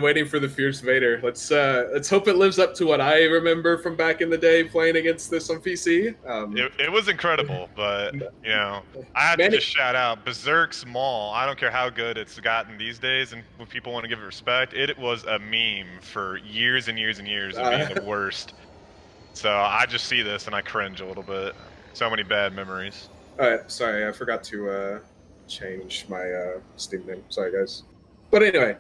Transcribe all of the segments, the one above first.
been waiting for the Fierce Vader. Let's hope it lives up to what I remember from back in the day playing against this on PC. It was incredible, but I have to Manny, just shout out Berserk's Maul. I don't care how good it's gotten these days, and when people want to give it respect, it was a meme for years and years and years of being the worst. So I just see this and I cringe a little bit. So many bad memories. sorry, I forgot to change my Steam name. Sorry, guys. But anyway,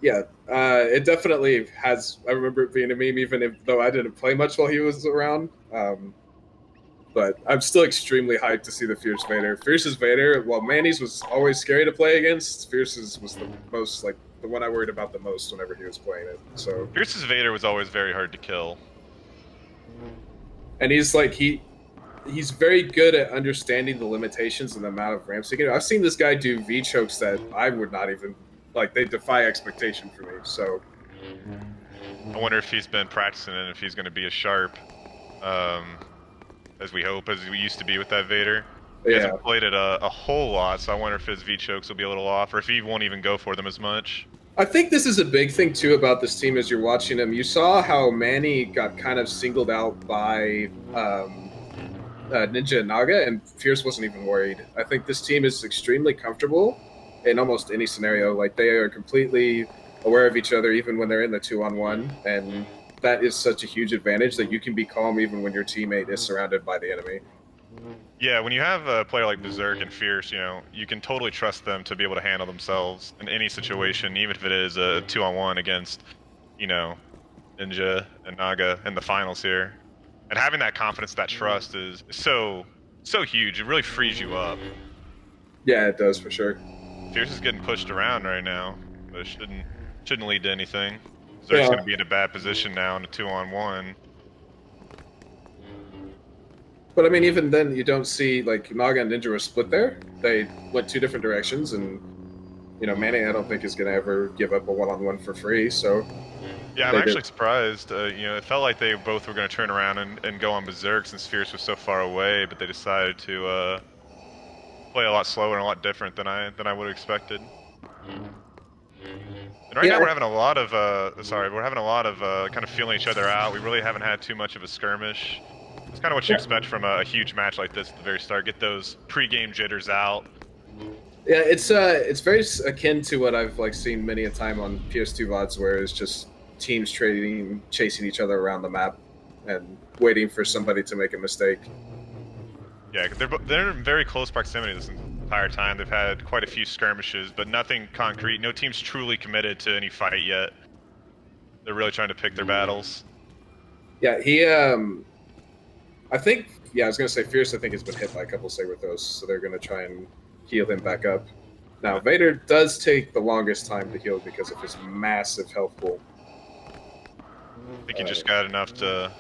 yeah, it definitely has. I remember it being a meme, even though I didn't play much while he was around. But I'm still extremely hyped to see the Fierce Vader. Fierce's Vader, while Manny's was always scary to play against, Fierce's was the most, like, the one I worried about the most whenever he was playing it. So Fierce's Vader was always very hard to kill. And he's like, he's very good at understanding the limitations and the amount of ramps he can do. I've seen this guy do V chokes that I would not even, like, they defy expectation for me. So I wonder if he's been practicing and if he's going to be as sharp as we hope, as we used to be with that Vader. He hasn't played it a whole lot, so I wonder if his V chokes will be a little off, or if he won't even go for them as much. I think this is a big thing too about this team as you're watching them. You saw how Manny got kind of singled out by Ninja and Naga, and Fierce wasn't even worried. I think this team is extremely comfortable in almost any scenario. Like, they are completely aware of each other even when they're in the 2-on-1, and that is such a huge advantage that you can be calm even when your teammate is surrounded by the enemy. Yeah, when you have a player like Berserk and Fierce, you can totally trust them to be able to handle themselves in any situation, even if it is a 2-on-1 against, Ninja and Naga in the finals here. And having that confidence, that trust is so huge. It really frees you up. Yeah, it does for sure. Fierce is getting pushed around right now, but it shouldn't lead to anything. Berserk's going to be in a bad position now in a 2-on-1. But I mean, even then, you don't see, like, Naga and Ninja were split there. They went two different directions, and Manny, I don't think is going to ever give up a 1-on-1 for free. So yeah, I'm actually surprised. It felt like they both were going to turn around and go on Berserk since Fierce was so far away, but they decided to play a lot slower and a lot different than I would have expected. And right now we're having a lot of kind of feeling each other out. We really haven't had too much of a skirmish. It's kind of what you expect from a huge match like this at the very start. Get those pre-game jitters out. Yeah, it's very akin to what I've seen many a time on PS2 VODs, where it's just teams chasing each other around the map and waiting for somebody to make a mistake. Yeah, they're in very close proximity this entire time. They've had quite a few skirmishes, but nothing concrete. No team's truly committed to any fight yet. They're really trying to pick their battles. Yeah, I think, I was going to say Fierce, I think, has been hit by a couple saber throws, so they're going to try and heal him back up. Now, Vader does take the longest time to heal because of his massive health pool. I think he just got enough to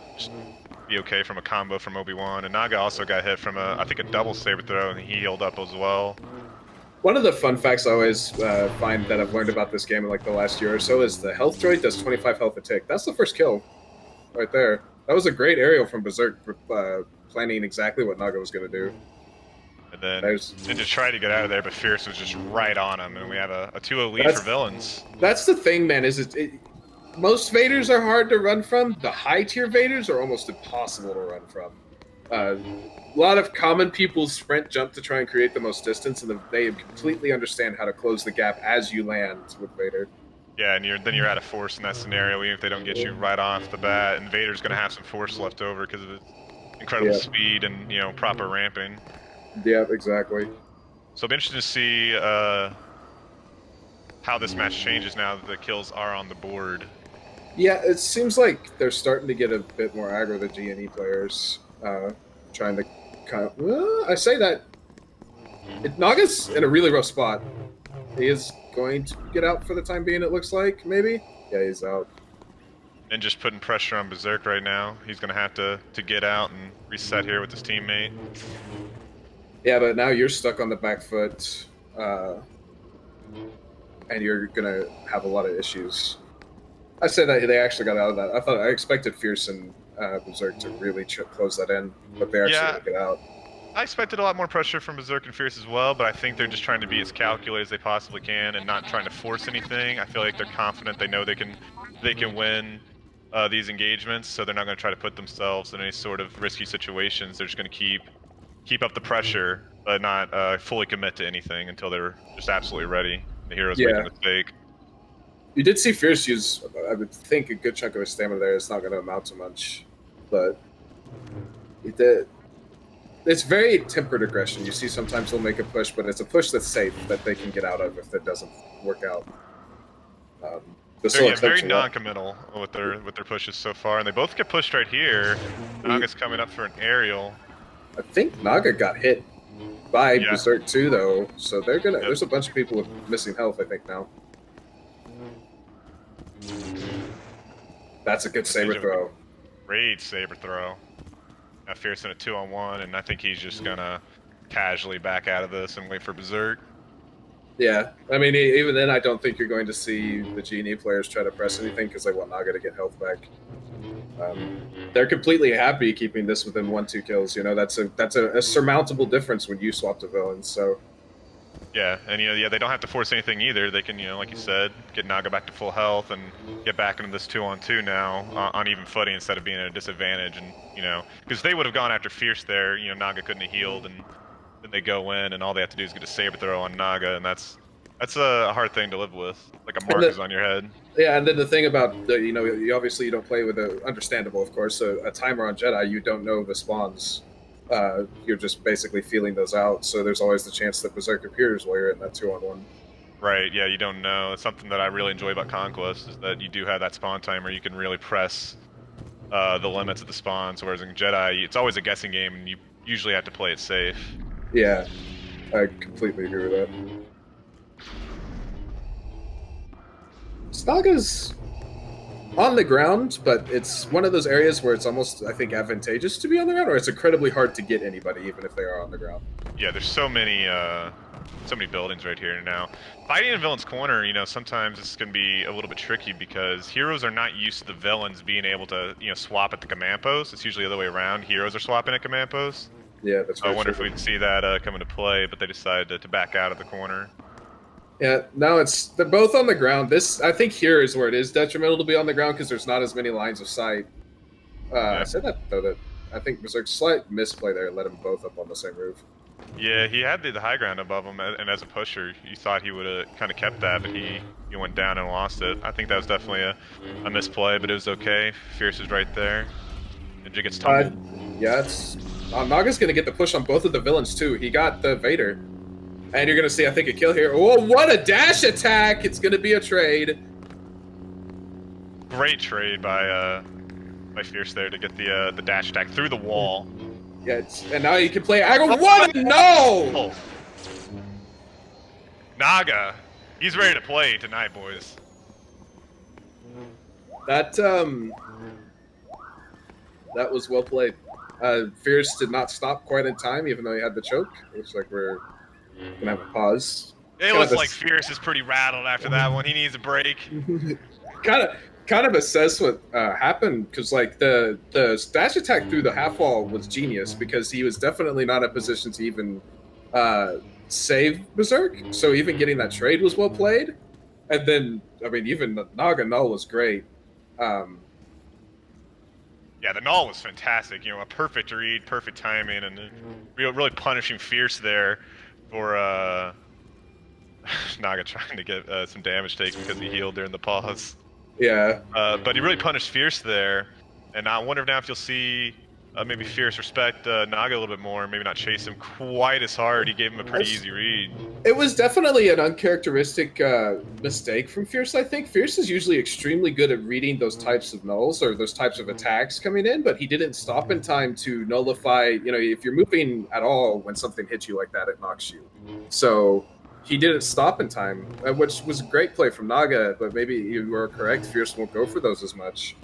be okay from a combo from Obi-Wan, and Naga also got hit from I think a double saber throw, and he healed up as well. One of the fun facts I always find that I've learned about this game in the last year or so is the health droid does 25 health a tick. That's the first kill right there. That was a great aerial from Berserk, planning exactly what Naga was going to do. And then Ninja tried to get out of there, but Fierce was just right on him, and we have a 2-0 lead for villains. That's the thing, man, most Vaders are hard to run from. The high-tier Vaders are almost impossible to run from. A lot of common people sprint jump to try and create the most distance, and they completely understand how to close the gap as you land with Vader. Yeah, and then you're out of force in that scenario, even if they don't get you right off the bat, and Vader's going to have some force left over because of his incredible speed and, proper ramping. Yeah, exactly. So it'll be interesting to see how this match changes now that the kills are on the board. Yeah, it seems like they're starting to get a bit more aggro, the G&E players, trying to kind of... I say that... Naga's in a really rough spot. He is going to get out for the time being, it looks like, maybe? Yeah, he's out. And just putting pressure on Berserk right now. He's going to have to get out and reset here with his teammate. Yeah, but now you're stuck on the back foot, and you're going to have a lot of issues. I say that they actually got out of that. I expected Fierce and Berserk to really close that in, but they actually get out. I expected a lot more pressure from Berserk and Fierce as well, but I think they're just trying to be as calculated as they possibly can and not trying to force anything. I feel like they're confident, they know they can win these engagements, so they're not going to try to put themselves in any sort of risky situations. They're just going to keep up the pressure, but not fully commit to anything until they're just absolutely ready. The heroes make a mistake. You did see Fierce use, I would think, a good chunk of his stamina there. It's not going to amount to much, but he did. It's very tempered aggression. You see sometimes they'll make a push, but it's a push that's safe, that they can get out of if it doesn't work out. They're very non-committal with their pushes so far, and they both get pushed right here. Naga's coming up for an aerial. I think Naga got hit by Berserk too, though, so they're gonna. There's a bunch of people with missing health, I think now. That's a good saber throw. Great saber throw. Now Fierce in a 2-on-1, and I think he's just gonna casually back out of this and wait for Berserk. Yeah, I mean, even then, I don't think you're going to see the Genie players try to press anything because they want Naga to get health back. They're completely happy keeping this within 1-2 kills. You know, that's a surmountable difference when you swap to villains. So. Yeah, and they don't have to force anything either. They can, like you said, get Naga back to full health and get back into this 2-on-2 now on even footing instead of being at a disadvantage. And because they would have gone after Fierce there, Naga couldn't have healed, and then they go in, and all they have to do is get a saber throw on Naga, and that's a hard thing to live with. Like a mark is on your head. Yeah, and then the thing about the, you obviously you don't play with understandable, of course. So a timer on Jedi, you don't know the spawns. You're just basically feeling those out, so there's always the chance that Berserk appears while you're in that 2-on-1. Right, yeah, you don't know. It's something that I really enjoy about Conquest, is that you do have that spawn timer. You can really press the limits of the spawns, whereas in Jedi, it's always a guessing game, and you usually have to play it safe. Yeah, I completely agree with that. Naga's on the ground, but it's one of those areas where it's almost, I think, advantageous to be on the ground, or it's incredibly hard to get anybody, even if they are on the ground. Yeah, there's so many buildings right here now. Fighting in Villain's Corner, sometimes it's going to be a little bit tricky because heroes are not used to the villains being able to, swap at the command post. It's usually the other way around. Heroes are swapping at command posts. Yeah, that's very I wonder true. if we'd see that come into play, but they decided to back out of the corner. Yeah, now they're both on the ground. I think here is where it is detrimental to be on the ground because there's not as many lines of sight. I said that, though, that I think Berserk's slight misplay there let them both up on the same roof. Yeah, he had the high ground above him, and as a pusher, you thought he would have kind of kept that, but he went down and lost it. I think that was definitely a misplay, but it was okay. Fierce is right there. Ninja gets tumbled. Yeah, Naga's going to get the push on both of the villains, too. He got the Vader. And you're going to see, I think, a kill here. Oh, what a dash attack! It's going to be a trade. Great trade by Fierce there to get the dash attack through the wall. Yeah, and now you can play aggro. What? No! Oh. Naga, he's ready to play tonight, boys. That was well played. Fierce did not stop quite in time, even though he had the choke. Looks like we're gonna have a pause. It looks like Fierce is pretty rattled after that one. He needs a break. kind of assess what happened, because like the dash attack through the half wall was genius because he was definitely not in a position to even save Berserk. So even getting that trade was well played, and then I mean even the Naga null was great. Yeah, the null was fantastic. A perfect read, perfect timing, and really punishing Fierce there for Naga trying to get some damage taken because he healed during the pause. Yeah. But he really punished Fierce there, and I wonder now if you'll see maybe Fierce respect Naga a little bit more, maybe not chase him quite as hard. He gave him a pretty easy read. It was definitely an uncharacteristic mistake from Fierce, I think. Fierce is usually extremely good at reading those types of nulls or those types of attacks coming in, but he didn't stop in time to nullify. If you're moving at all when something hits you like that, it knocks you. So he didn't stop in time, which was a great play from Naga, but maybe you were correct. Fierce won't go for those as much.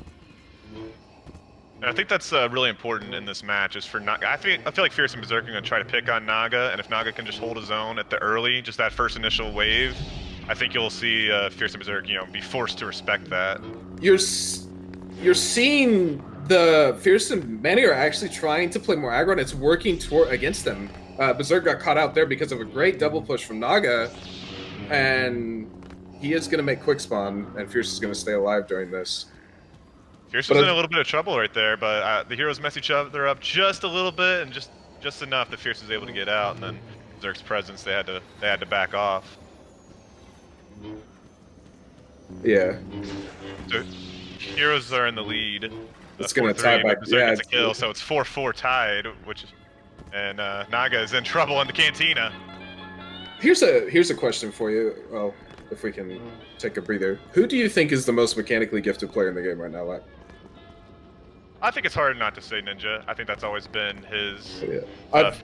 And I think that's really important in this match. Is for Naga. I feel like Fierce and Berserk are going to try to pick on Naga, and if Naga can just hold his own at the early, just that first initial wave, I think you'll see Fierce and Berserk, be forced to respect that. You're seeing the Fierce and Manny are actually trying to play more aggro, and it's working against them. Berserk got caught out there because of a great double push from Naga, and he is going to make quick spawn, and Fierce is going to stay alive during this. Fierce was in a little bit of trouble right there, but the heroes mess each other up just a little bit, and just enough that Fierce was able to get out, and then Berserk's presence, they had to back off. Yeah. So heroes are in the lead. It's gonna tie back. Berserk Yeah, gets a kill, so it's 4-4 tied, and Naga is in trouble in the cantina. Here's a question for you. Well, if we can take a breather, who do you think is the most mechanically gifted player in the game right now? Like, I think it's hard not to say Ninja. I think that's always been his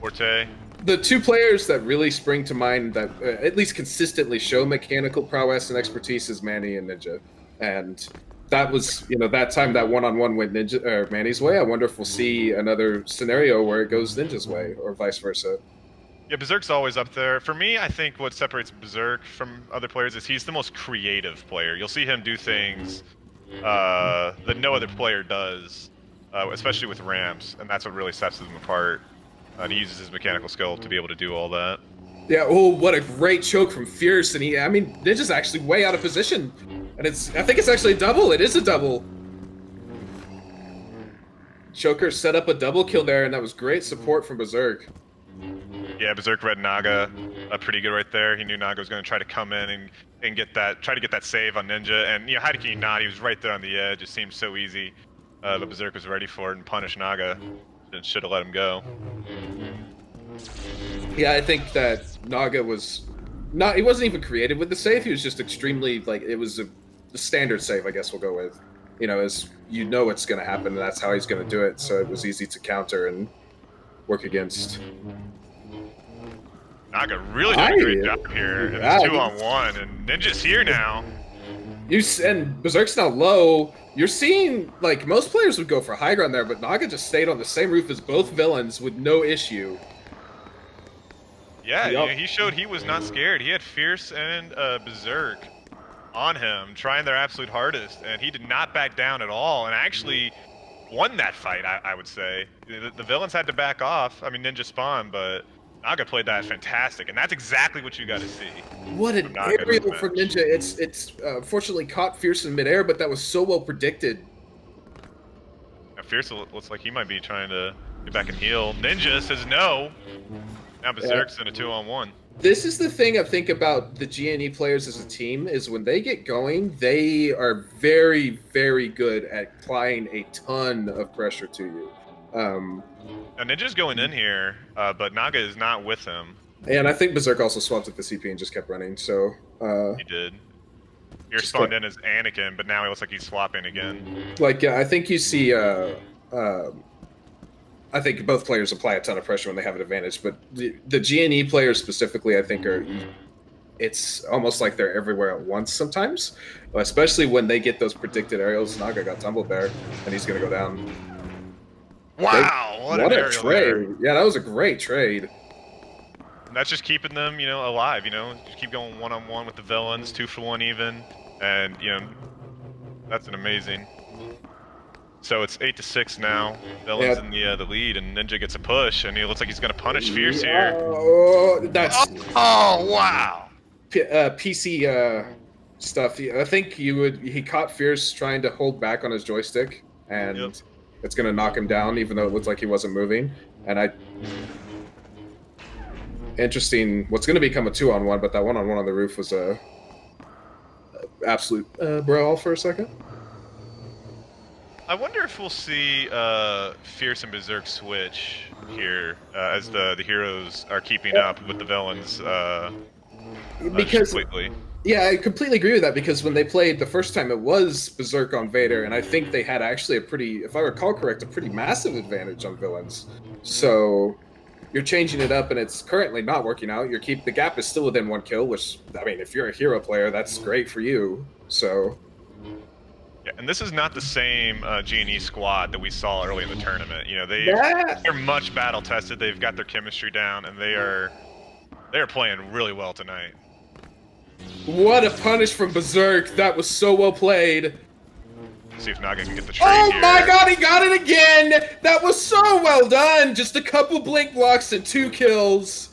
forte. The two players that really spring to mind that at least consistently show mechanical prowess and expertise is Manny and Ninja, and that was, that time that one-on-one went Ninja or Manny's way. I wonder if we'll see another scenario where it goes Ninja's way or vice versa. Yeah, Berserk's always up there. For me, I think what separates Berserk from other players is he's the most creative player. You'll see him do things that no other player does, especially with ramps, and that's what really sets him apart. He uses his mechanical skill to be able to do all that. Yeah, oh, what a great choke from Fierce, and Ninja's actually way out of position, and I think it's actually a double. It is a double. Choker set up a double kill there, and that was great support from Berserk. Yeah, Berserk read Naga pretty good right there. He knew Naga was going to try to come in and try to get that save on Ninja, and how can you not? He was right there on the edge. It seemed so easy, but Berserk was ready for it and punished Naga. And should have let him go. Yeah, I think that Naga was not. He wasn't even creative with the save. He was just extremely it was a standard save, I guess we'll go with. As it's going to happen, and that's how he's going to do it. So it was easy to counter and work against. Naga really did a great job here. And it's 2-on-1, and Ninja's here now. And Berserk's now low. You're seeing, most players would go for high ground there, but Naga just stayed on the same roof as both villains with no issue. Yeah, he showed he was not scared. He had Fierce and Berserk on him, trying their absolute hardest, and he did not back down at all, and actually won that fight, I would say. The villains had to back off. Ninja spawned, but Naga played that fantastic, and that's exactly what you got to see. What an aerial from Ninja. It's unfortunately caught Fierce in midair, but that was so well predicted. Now, Fierce looks like he might be trying to get back and heal. Ninja says no. Now Berserk's in a 2-on-1. This is the thing I think about the GNE players as a team, is when they get going, they are very, very good at applying a ton of pressure to you. Now Ninja's going in here, but Naga is not with him. And I think Berserk also swapped at the CP and just kept running, so... he did. He spawned in as Anakin, but now he looks like he's swapping again. I think you see... I think both players apply a ton of pressure when they have an advantage, but the GNE players specifically, I think, it's almost like they're everywhere at once sometimes, especially when they get those predicted aerials. Naga got tumbled there, and he's going to go down. Wow, what a trade. There. Yeah, that was a great trade. And that's just keeping them, alive, Just keep going one-on-one with the villains, 2-for-1 even, and, that's an amazing... So it's 8-6 now. Villain's in the lead, and Ninja gets a push, and he looks like he's going to punish Fierce here. Oh, that's... Oh, wow! PC stuff. I think he caught Fierce trying to hold back on his joystick, and it's going to knock him down, even though it looked like he wasn't moving. And interesting, what's going to become a 2-on-1, but that 1-on-1 on the roof was a absolute brawl for a second. I wonder if we'll see Fierce and Berserk switch here as the heroes are keeping up with the villains completely. Yeah, I completely agree with that, because when they played the first time, it was Berserk on Vader, and I think they had actually if I recall correct, a pretty massive advantage on villains. So you're changing it up, and it's currently not working out. The gap is still within 1 kill, which, if you're a hero player, that's great for you. So... Yeah, and this is not the same GNE squad that we saw early in the tournament. They're much battle tested. They've got their chemistry down, and they are playing really well tonight. What a punish from Berserk! That was so well played. See if Naga can get the trade Oh here. my god, he got it again! That was so well done! Just a couple blink blocks and 2 kills.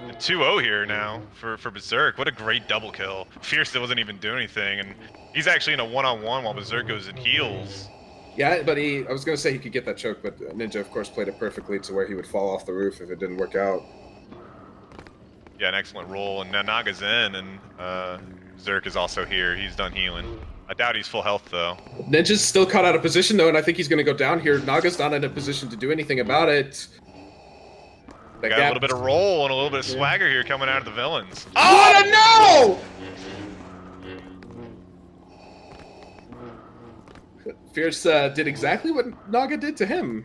2-0 here now for Berserk. What a great double kill. Fierce still wasn't even doing anything, and he's actually in a one-on-one while Berserk goes and heals. Yeah, but I was going to say he could get that choke, but Ninja, of course, played it perfectly to where he would fall off the roof if it didn't work out. Yeah, an excellent roll, and now Naga's in, and Berserk is also here. He's done healing. I doubt he's full health, though. Ninja's still caught out of position, though, and I think he's going to go down here. Naga's not in a position to do anything about it. Got a little bit of roll and a little bit of swagger here coming out of the villains. What a no! Fierce did exactly what Naga did to him.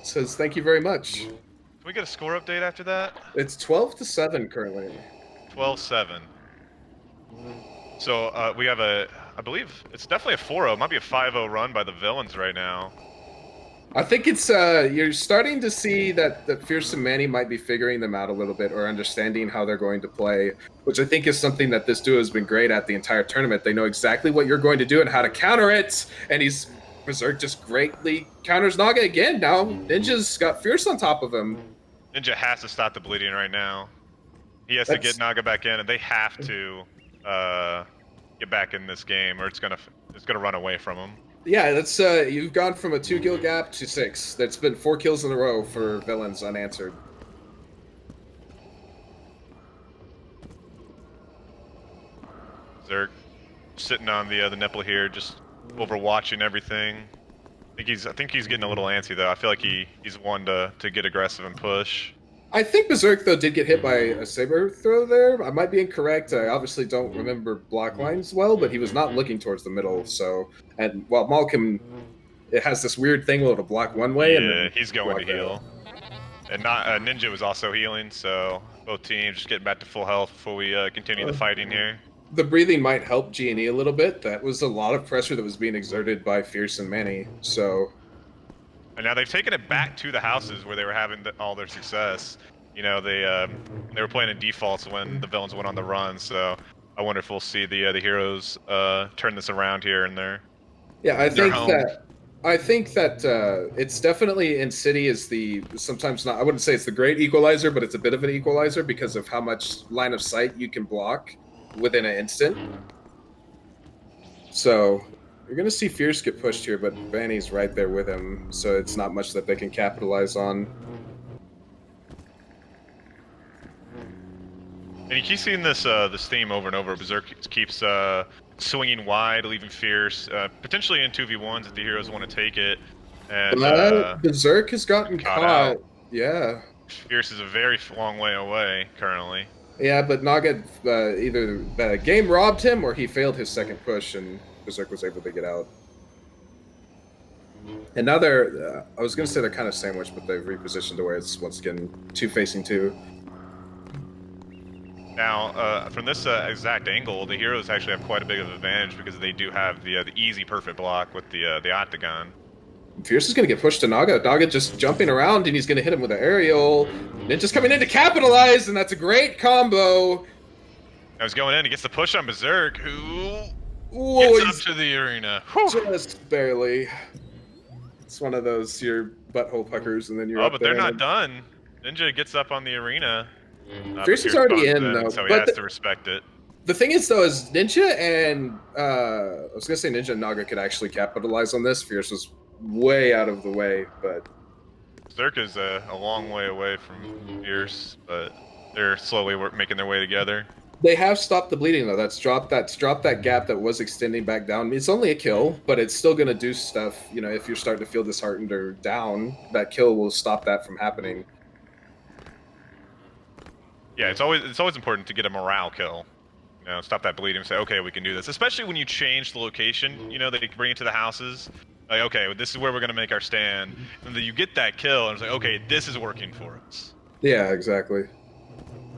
Says thank you very much. Can we get a score update after that? It's 12-7 currently. 12-7. So we have I believe it's definitely a 4-0. It might be a 5-0 run by the villains right now. I think it's you're starting to see that Fierce and Manny might be figuring them out a little bit or understanding how they're going to play, which I think is something that this duo has been great at the entire tournament. They know exactly what you're going to do and how to counter it, and Berserk just greatly counters Naga again. Now Ninja's got Fierce on top of him. Ninja has to stop the bleeding right now. He has to get Naga back in, and they have to get back in this game, or it's gonna run away from him. Yeah, that's you've gone from a 2-kill gap to 6. That's been 4 kills in a row for villains unanswered. Berserk sitting on the nipple here, just overwatching everything. I think he's getting a little antsy though. I feel like he's one to get aggressive and push. I think Berserk, though, did get hit by a saber throw there. I might be incorrect. I obviously don't remember block lines well, but he was not looking towards the middle. So, and while Malcolm, it has this weird thing where it'll block one way. Yeah, and he's going to heal. And Ninja was also healing, so both teams just getting back to full health before we continue the fighting here. The breathing might help G&E a little bit. That was a lot of pressure that was being exerted by Fierce and Manny. So. And now they've taken it back to the houses where they were having all their success. You know, they were playing in defaults when the villains went on the run. So I wonder if we'll see the heroes turn this around here and there. Yeah, I think that it's definitely in City is sometimes not. I wouldn't say it's the great equalizer, but it's a bit of an equalizer because of how much line of sight you can block within an instant. So. You're going to see Fierce get pushed here, but Manny's right there with him, so it's not much that they can capitalize on. And you keep seeing this theme over and over. Berserk keeps swinging wide, leaving Fierce, potentially in 2v1s if the heroes want to take it. And Berserk has gotten caught. Yeah. Fierce is a very long way away currently. Yeah, but Naga either the game robbed him or he failed his second push, and Berserk was able to get out. And now they're, I was going to say they're kind of sandwiched, but they've repositioned to where it's once again 2 facing 2. Now, from this exact angle, the heroes actually have quite a big of an advantage because they do have the easy perfect block with the octagon. Fierce is going to get pushed to Naga. Naga just jumping around, and he's going to hit him with an aerial. Ninja's coming in to capitalize, and that's a great combo. Now he's going in. He gets the push on Berserk, who Whoa, gets up to the arena. Just barely. It's one of those your butthole puckers, and then you're. Oh, but they're not done. Ninja gets up on the arena. Fierce is already in, though. So he has to respect it. The thing is, though, is Ninja and I was gonna say Ninja and Naga could actually capitalize on this. Fierce was way out of the way, but Berserk is a long way away from Fierce, but they're slowly making their way together. They have stopped the bleeding, though. That's dropped that gap that was extending back down. It's only a kill, but it's still gonna do stuff. You know, if you're starting to feel disheartened or down, that kill will stop that from happening. Yeah, it's always important to get a morale kill. You know, stop that bleeding and say, okay, we can do this. Especially when you change the location, you know, they bring it to the houses. Like, okay, this is where we're going to make our stand. And then you get that kill, and it's like, okay, this is working for us. Yeah, exactly.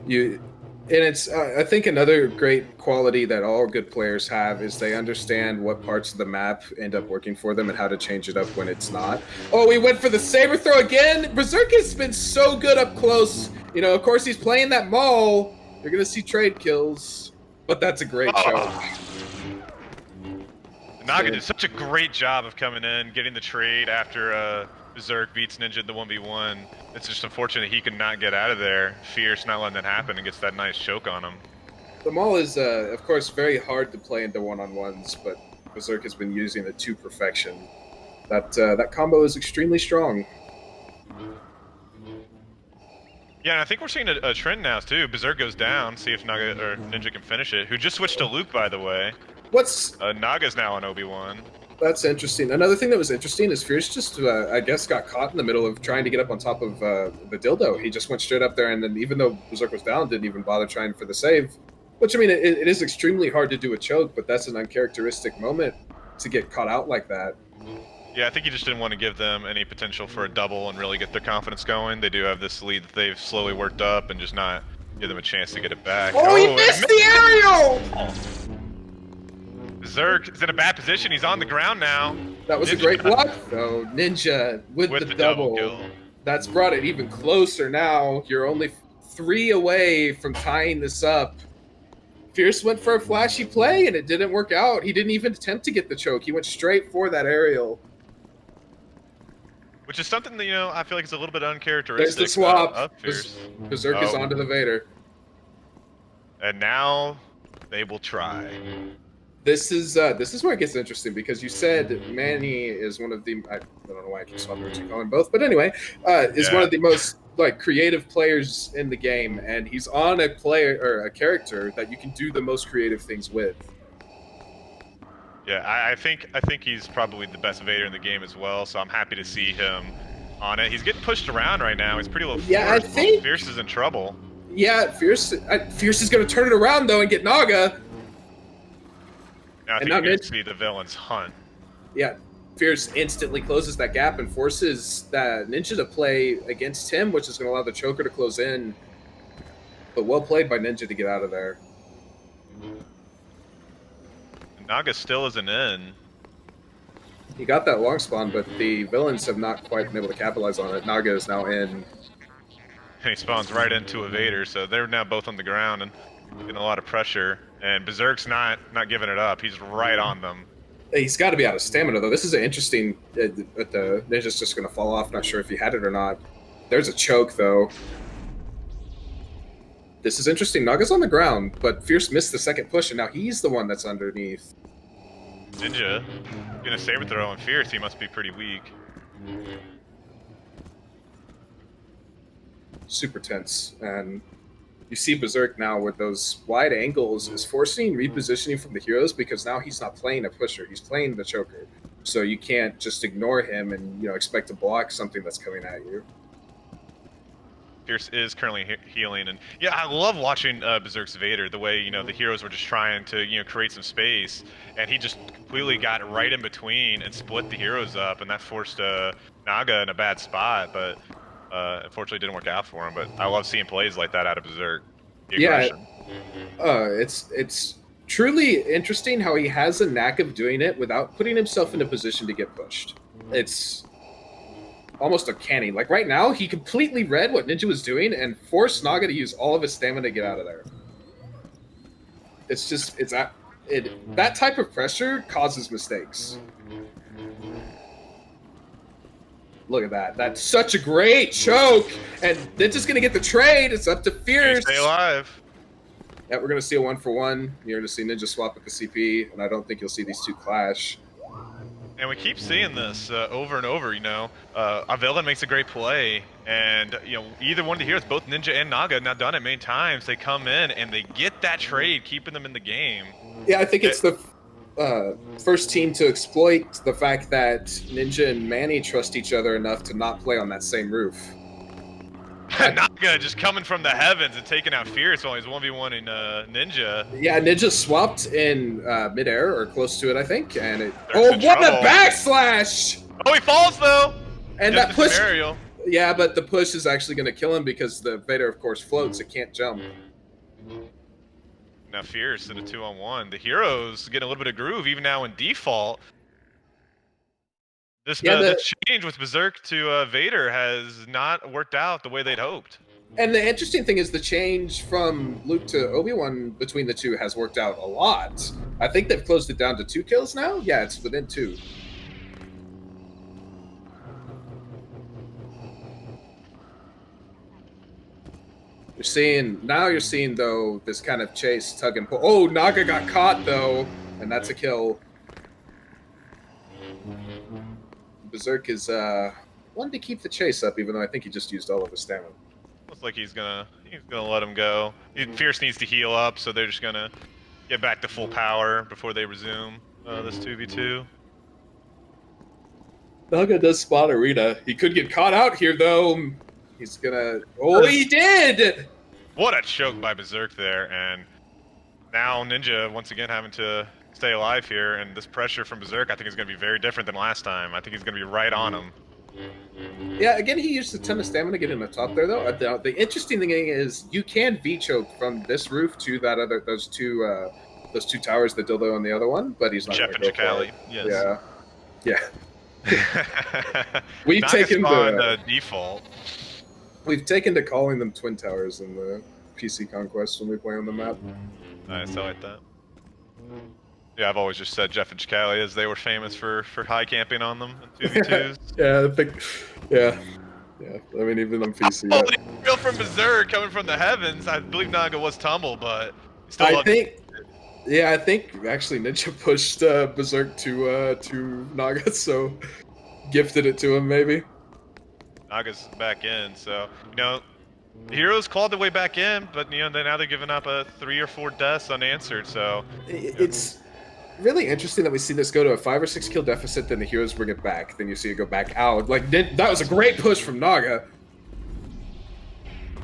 And it's, I think another great quality that all good players have is they understand what parts of the map end up working for them and how to change it up when it's not. Oh, we went for the saber throw again. Berserk has been so good up close. You know, of course, he's playing that maul. You're going to see trade kills, but that's a great choke. Naga did such a great job of coming in, getting the trade after Berserk beats Ninja in the 1v1. It's just unfortunate he could not get out of there. Fierce not letting that happen and gets that nice choke on him. The Maul is, of course, very hard to play into one-on-ones, but Berserk has been using it to perfection. That combo is extremely strong. Yeah, and I think we're seeing a trend now too. Berserk goes down, see if Naga or Ninja can finish it. Who just switched to Luke, by the way. What's Naga's now on Obi-Wan. That's interesting. Another thing that was interesting is Fierce just, I guess, got caught in the middle of trying to get up on top of the dildo. He just went straight up there, and then even though Berserk was down, didn't even bother trying for the save. Which, I mean, it is extremely hard to do a choke, but that's an uncharacteristic moment to get caught out like that. Yeah, I think he just didn't want to give them any potential for a double and really get their confidence going. They do have this lead that they've slowly worked up and just not give them a chance to get it back. Oh, he missed the aerial! Berserk is in a bad position. He's on the ground now. That was a great block, though. Ninja with the double. Kill. That's brought it even closer now. You're only 3 away from tying this up. Fierce went for a flashy play, and it didn't work out. He didn't even attempt to get the choke. He went straight for that aerial. Which is something that, I feel like is a little bit uncharacteristic. There's the swap. Of Fierce. Berserk is onto the Vader. And now they will try. This is where it gets interesting, because you said Manny is one of the I don't know why I keep swapping what you call him both, but anyway, is one of the most creative players in the game, and he's on a player or a character that you can do the most creative things with. Yeah, I think he's probably the best Vader in the game as well, so I'm happy to see him on it. He's getting pushed around right now. He's pretty low. Yeah, I think Fierce is in trouble. Yeah, Fierce is going to turn it around though and get Naga. Now I think you're going to see the villains hunt. Yeah, Fierce instantly closes that gap and forces that Ninja to play against him, which is going to allow the choker to close in. But well played by Ninja to get out of there. Naga still isn't in. He got that long spawn, but the villains have not quite been able to capitalize on it. Naga is now in. And he spawns right into a Vader, so they're now both on the ground and getting a lot of pressure. And Berserk's not giving it up. He's right on them. He's got to be out of stamina, though. This is an interesting... the Ninja's just going to fall off. Not sure if he had it or not. There's a choke, though. This is interesting. Naga's on the ground, but Fierce missed the second push, and now he's the one that's underneath. Ninja gonna saber throw on Fierce. He must be pretty weak. Super tense, and you see Berserk now with those wide angles is forcing repositioning from the heroes, because now he's not playing a pusher, he's playing the choker. So you can't just ignore him and expect to block something that's coming at you. Fierce is currently healing, and yeah, I love watching Berserk's Vader. The way the heroes were just trying to create some space, and he just completely got right in between and split the heroes up, and that forced Naga in a bad spot. But unfortunately, it didn't work out for him. But I love seeing plays like that out of Berserk. Yeah, it's truly interesting how he has a knack of doing it without putting himself in a position to get pushed. It's almost uncanny. Like right now, he completely read what Ninja was doing and forced Naga to use all of his stamina to get out of there. It's just, that type of pressure causes mistakes. Look at that. That's such a great choke. And Ninja's going to get the trade. It's up to Fierce. Stay alive. Yeah, we're going to see a 1-for-1. You're going to see Ninja swap with the CP, and I don't think you'll see these two clash. And we keep seeing this over and over, a villain makes a great play, and, either one of the heroes, both Ninja and Naga, now done it many times, they come in and they get that trade, keeping them in the game. Yeah, I think it's the first team to exploit the fact that Ninja and Manny trust each other enough to not play on that same roof. Naga just coming from the heavens and taking out Fierce while he's 1v1 in Ninja. Yeah, Ninja swapped in midair or close to it, I think, and it. Oh, what a backslash! Oh, he falls though. And that push. Yeah, but the push is actually going to kill him because the Vader, of course, floats. It can't jump. Now Fierce in a 2-on-1. The heroes getting a little bit of groove even now in default. This change with Berserk to Vader has not worked out the way they'd hoped. And the interesting thing is the change from Luke to Obi-Wan between the two has worked out a lot. I think they've closed it down to 2 kills now. Yeah, it's within 2. You're seeing though this kind of chase, tug and pull. Oh, Naga got caught though, and that's a kill. Berserk is wanting to keep the chase up, even though I think he just used all of his stamina. Looks like he's gonna let him go. Fierce needs to heal up, so they're just gonna get back to full power before they resume this 2v2. Naga does spot Arena. He could get caught out here though. He's gonna. Oh, he did! What a choke by Berserk there, and now Ninja once again having to stay alive here, and this pressure from Berserk I think is going to be very different than last time. I think he's going to be right on him. Yeah, again, he used a ton of stamina getting the top there, though. The interesting thing is you can V-choke from this roof to that those two towers, the dildo and the other one, but he's not going to go for it. Yes. Yeah. We've taken the default. We've taken to calling them twin towers in the PC Conquest when we play on the map. Nice, I like that. Yeah, I've always just said Jeff and Chicali as they were famous for high camping on them in 2v2s. Yeah, I think, yeah. I mean, even on PC. Oh, real from Berserk coming from the heavens. I believe Naga was tumble, but still. I think actually Ninja pushed Berserk to Naga, so gifted it to him maybe. Naga's back in, so the heroes clawed their way back in, but now they're giving up 3 or 4 deaths unanswered. So it's really interesting that we see this go to a 5 or 6 kill deficit, then the heroes bring it back, then you see it go back out. Like that was a great push from Naga.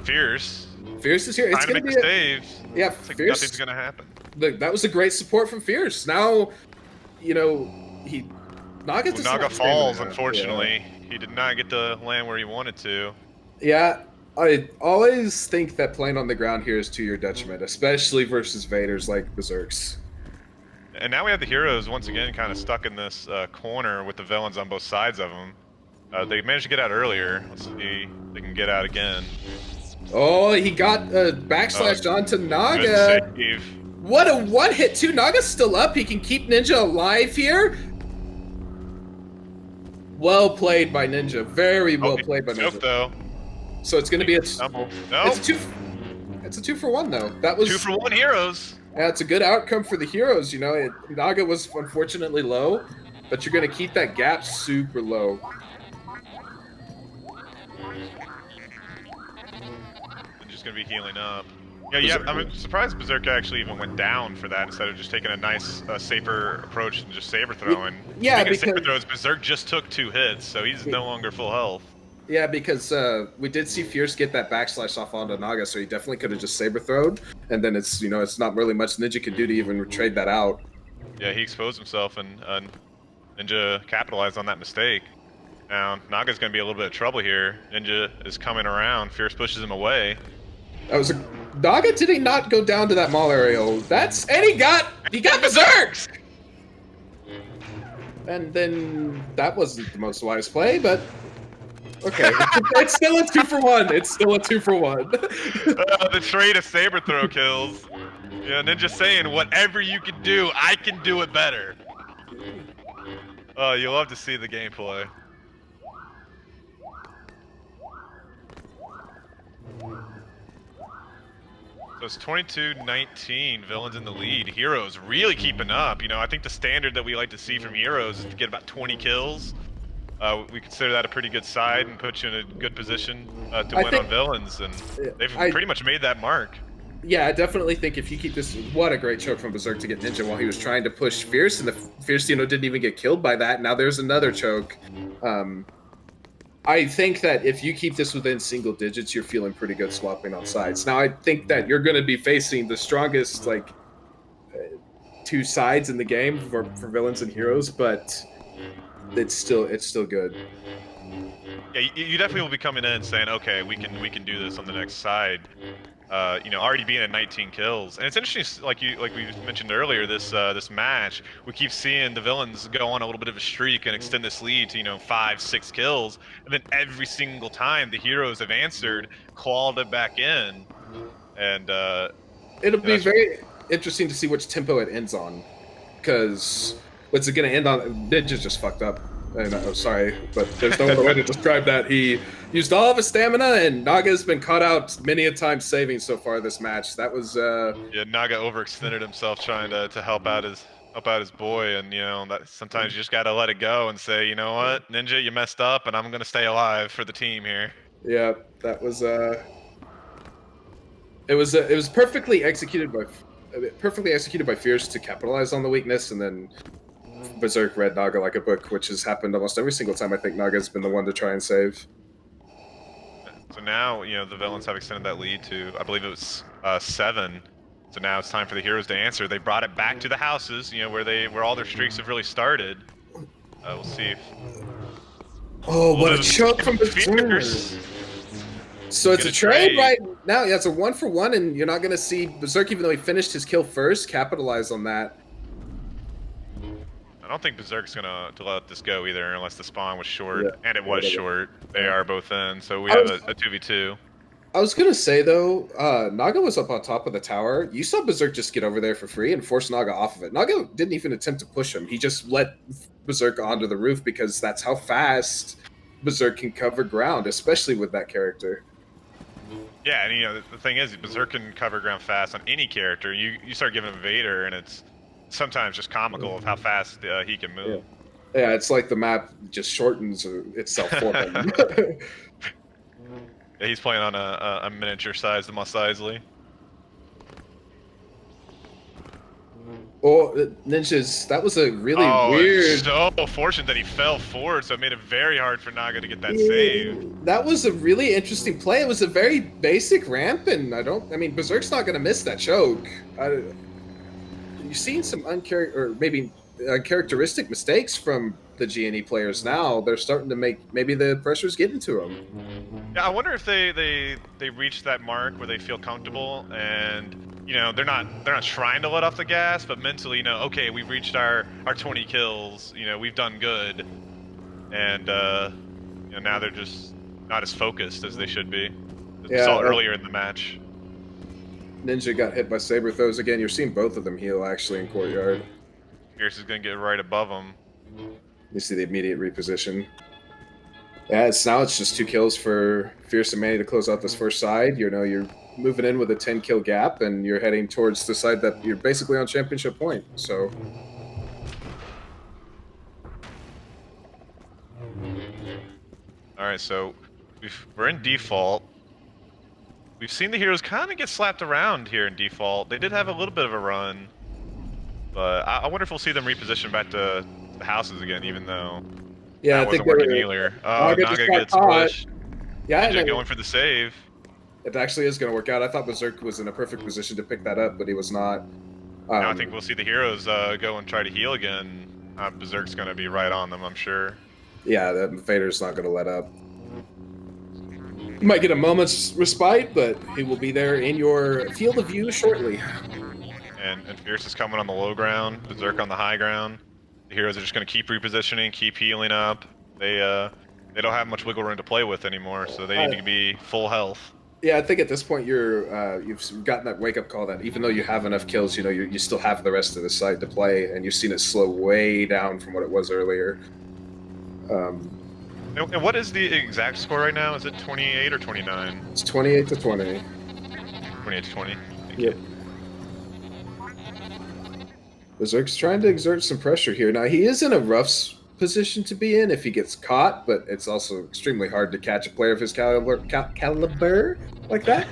Fierce is here. It's gonna be a save. Yeah, it's like Fierce. Nothing's gonna happen. That was a great support from Fierce. Now, Naga falls. Unfortunately, he did not get to land where he wanted to. Yeah, I always think that playing on the ground here is to your detriment, especially versus Vaders like Berserks. And now we have the heroes once again kind of stuck in this corner with the villains on both sides of them. They managed to get out earlier. Let's see if they can get out again. Oh, he got backslashed onto Naga. What a one-hit too. Naga's still up. He can keep Ninja alive here. Well played by Ninja. Very well played by Ninja. Though. So it's going to be No. It's a 2 for 1 though. That was 2 for 1 heroes. Yeah, it's a good outcome for the heroes. Naga was unfortunately low, but you're going to keep that gap super low. They're just going to be healing up. Yeah, I'm surprised Berserk actually even went down for that instead of just taking a nice saber approach and just saber throwing. Yeah, because saber throws, Berserk just took 2 hits, so he's no longer full health. Yeah, because we did see Fierce get that backslash off onto Naga, so he definitely could have just saber thrown, and then it's not really much Ninja could do to even trade that out. Yeah, he exposed himself, and Ninja capitalized on that mistake. Now Naga's going to be a little bit of trouble here. Ninja is coming around. Fierce pushes him away. Naga, did he not go down to that mall aerial? And he got Berserk! And then that wasn't the most wise play, but okay. It's still a 2 for 1. It's still a 2 for 1. The trade of saber throw kills. Yeah, Ninja saying, whatever you can do, I can do it better. Oh, you love to see the gameplay. So it's 22-19, villains in the lead. Heroes really keeping up. I think the standard that we like to see from heroes is to get about 20 kills. We consider that a pretty good side and put you in a good position to win on villains, and they've pretty much made that mark. Yeah, I definitely think if you keep this, what a great choke from Berserk to get Ninja while he was trying to push Fierce, and the Fierce, didn't even get killed by that. Now there's another choke. I think that if you keep this within single digits, you're feeling pretty good swapping on sides. Now I think that you're going to be facing the strongest 2 sides in the game for villains and heroes, but it's still good. Yeah, you definitely will be coming in saying, okay, we can do this on the next side. already being at 19 kills. And it's interesting, like we mentioned earlier, this match, we keep seeing the villains go on a little bit of a streak and extend this lead to 5, 6 kills, and then every single time the heroes have answered, clawed it back in, and It'll be that's very interesting to see which tempo it ends on, because what's it going to end on? Ninja just fucked up. And I'm sorry, but there's no other way to describe that. He used all of his stamina, and Naga's been caught out many a time saving so far this match. That was yeah, Naga overextended himself trying to help out his boy, and that sometimes you just gotta let it go and say, you know what, Ninja, you messed up, and I'm gonna stay alive for the team here. yeah, that was it was perfectly executed by Fierce to capitalize on the weakness, and then Berserk read Naga like a book, which has happened almost every single time. I think Naga's been the one to try and save. So now, the villains have extended that lead to, I believe it was 7. So now it's time for the heroes to answer. They brought it back to the houses, where all their streaks have really started. We'll see if. Oh, what a choke from Berserk! Fierce. So it's a trade right now. Yeah, it's a 1-for-1, and you're not going to see Berserk, even though he finished his kill first, capitalize on that. I don't think Berserk's gonna let this go either, unless the spawn was short, and it was Yeah. short. They are both in, so we have a 2v2. I was gonna say though, Naga was up on top of the tower. You saw Berserk just get over there for free and force Naga off of it. Naga didn't even attempt to push him. He just let Berserk onto the roof because that's how fast Berserk can cover ground, especially with that character. Yeah, and the thing is, Berserk can cover ground fast on any character. You start giving him Vader, and it's sometimes just comical of how fast he can move. Yeah, it's like the map just shortens itself for him. Yeah, he's playing on a miniature sized Mos Eisley. Well, Ninjas, that was a really weird. So fortunate that he fell forward, so it made it very hard for Naga to get that save. That was a really interesting play. It was a very basic ramp, and I mean, Berserk's not going to miss that choke. You've seen some uncharacteristic mistakes from the GNE players now. They're starting to maybe the pressure's getting to them. Yeah, I wonder if they reach that mark where they feel comfortable and they're not trying to let off the gas, but mentally, okay, we've reached our 20 kills, we've done good, and now they're just not as focused as they should be. As we saw earlier in the match. Ninja got hit by saber throws again. You're seeing both of them heal actually in courtyard. Fierce is gonna get right above him. You see the immediate reposition. Yeah, now it's just 2 kills for Fierce and Manny to close out this first side. You're moving in with a 10-kill gap, and you're heading towards the side that you're basically on championship point. So. All right, so we're in default. We've seen the heroes kind of get slapped around here in default. They did have a little bit of a run, but I wonder if we'll see them reposition back to the houses again, even though yeah, that wasn't working either. Oh, Naga gets pushed. Yeah, Ninja going for the save. It actually is going to work out. I thought Berserk was in a perfect position to pick that up, but he was not. Now I think we'll see the heroes go and try to heal again. Berserk's going to be right on them, I'm sure. Yeah, Vader's not going to let up. You might get a moment's respite, but he will be there in your field of view shortly. And Fierce is coming on the low ground, Berserk on the high ground. The heroes are just going to keep repositioning, keep healing up. They don't have much wiggle room to play with anymore, so they need to be full health. Yeah, I think at this point you've gotten that wake-up call that even though you have enough kills, you still have the rest of the side to play, and you've seen it slow way down from what it was earlier. And what is the exact score right now? Is it 28 or 29? It's 28-20. 28-20. Yep. Berserk's trying to exert some pressure here. Now, he is in a rough position to be in if he gets caught, but it's also extremely hard to catch a player of his caliber like that.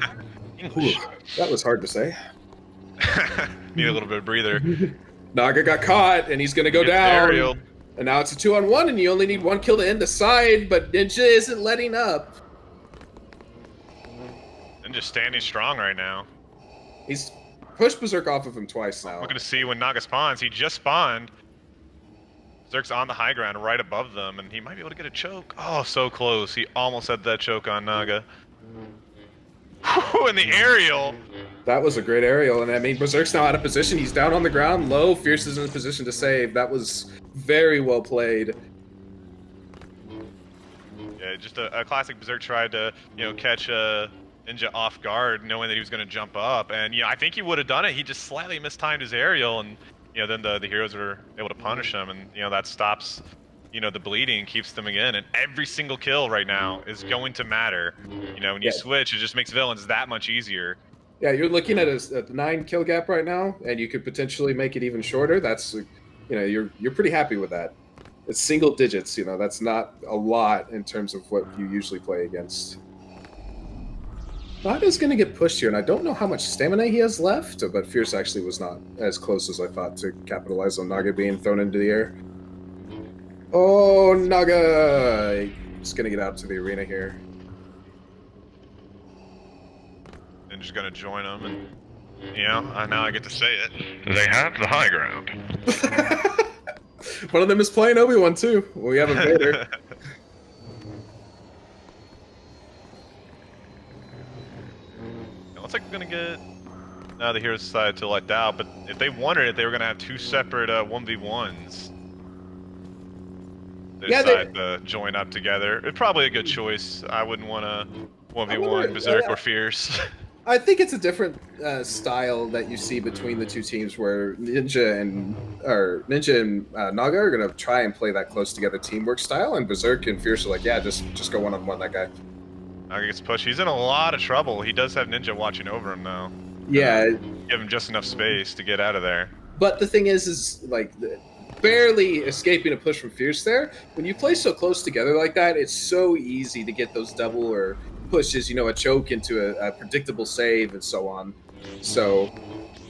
English. That was hard to say. Need a little bit of breather. Naga got caught, and he's going to go down. Aerial. And now it's a 2-on-1, and you only need 1 kill to end the side, but Ninja isn't letting up. Ninja's standing strong right now. He's pushed Berserk off of him twice now. We're going to see when Naga spawns. He just spawned. Berserk's on the high ground right above them, and he might be able to get a choke. Oh, so close. He almost had that choke on Naga. Whew, in the aerial. That was a great aerial, and I mean, Berserk's now out of position. He's down on the ground, low. Fierce is in a position to save. That was very well played. Yeah, just a classic Berserk tried to, catch Ninja off guard, knowing that he was going to jump up, and I think he would have done it. He just slightly mistimed his aerial, and then the heroes were able to punish him, and that stops, the bleeding, keeps them in, and every single kill right now is going to matter. When you switch, it just makes villains that much easier. Yeah, you're looking at a 9 kill gap right now, and you could potentially make it even shorter. That's, you're pretty happy with that. It's single digits, that's not a lot in terms of what you usually play against. Naga's going to get pushed here, and I don't know how much stamina he has left, but Fierce actually was not as close as I thought to capitalize on Naga being thrown into the air. Oh, Naga! He's going to get out to the arena here. And just going to join him, and now I get to say it. They have the high ground. One of them is playing Obi-Wan too. We have a Vader. It looks like we're gonna get the heroes decided to let down, but if they wanted it, they were gonna have 2 separate 1v1s. They decided to join up together. It's probably a good choice. I wouldn't want to 1v1 Berserk or Fierce. I think it's a different style that you see between the two teams, where Ninja and Naga are gonna try and play that close together teamwork style, and Berserk and Fierce are like, yeah, just go one-on-one that guy. Naga gets pushed. He's in a lot of trouble. He does have Ninja watching over him though. Yeah, give him just enough space to get out of there. But the thing is like barely escaping a push from Fierce there. When you play so close together like that, it's so easy to get those double or pushes, a choke into a predictable save and so on. So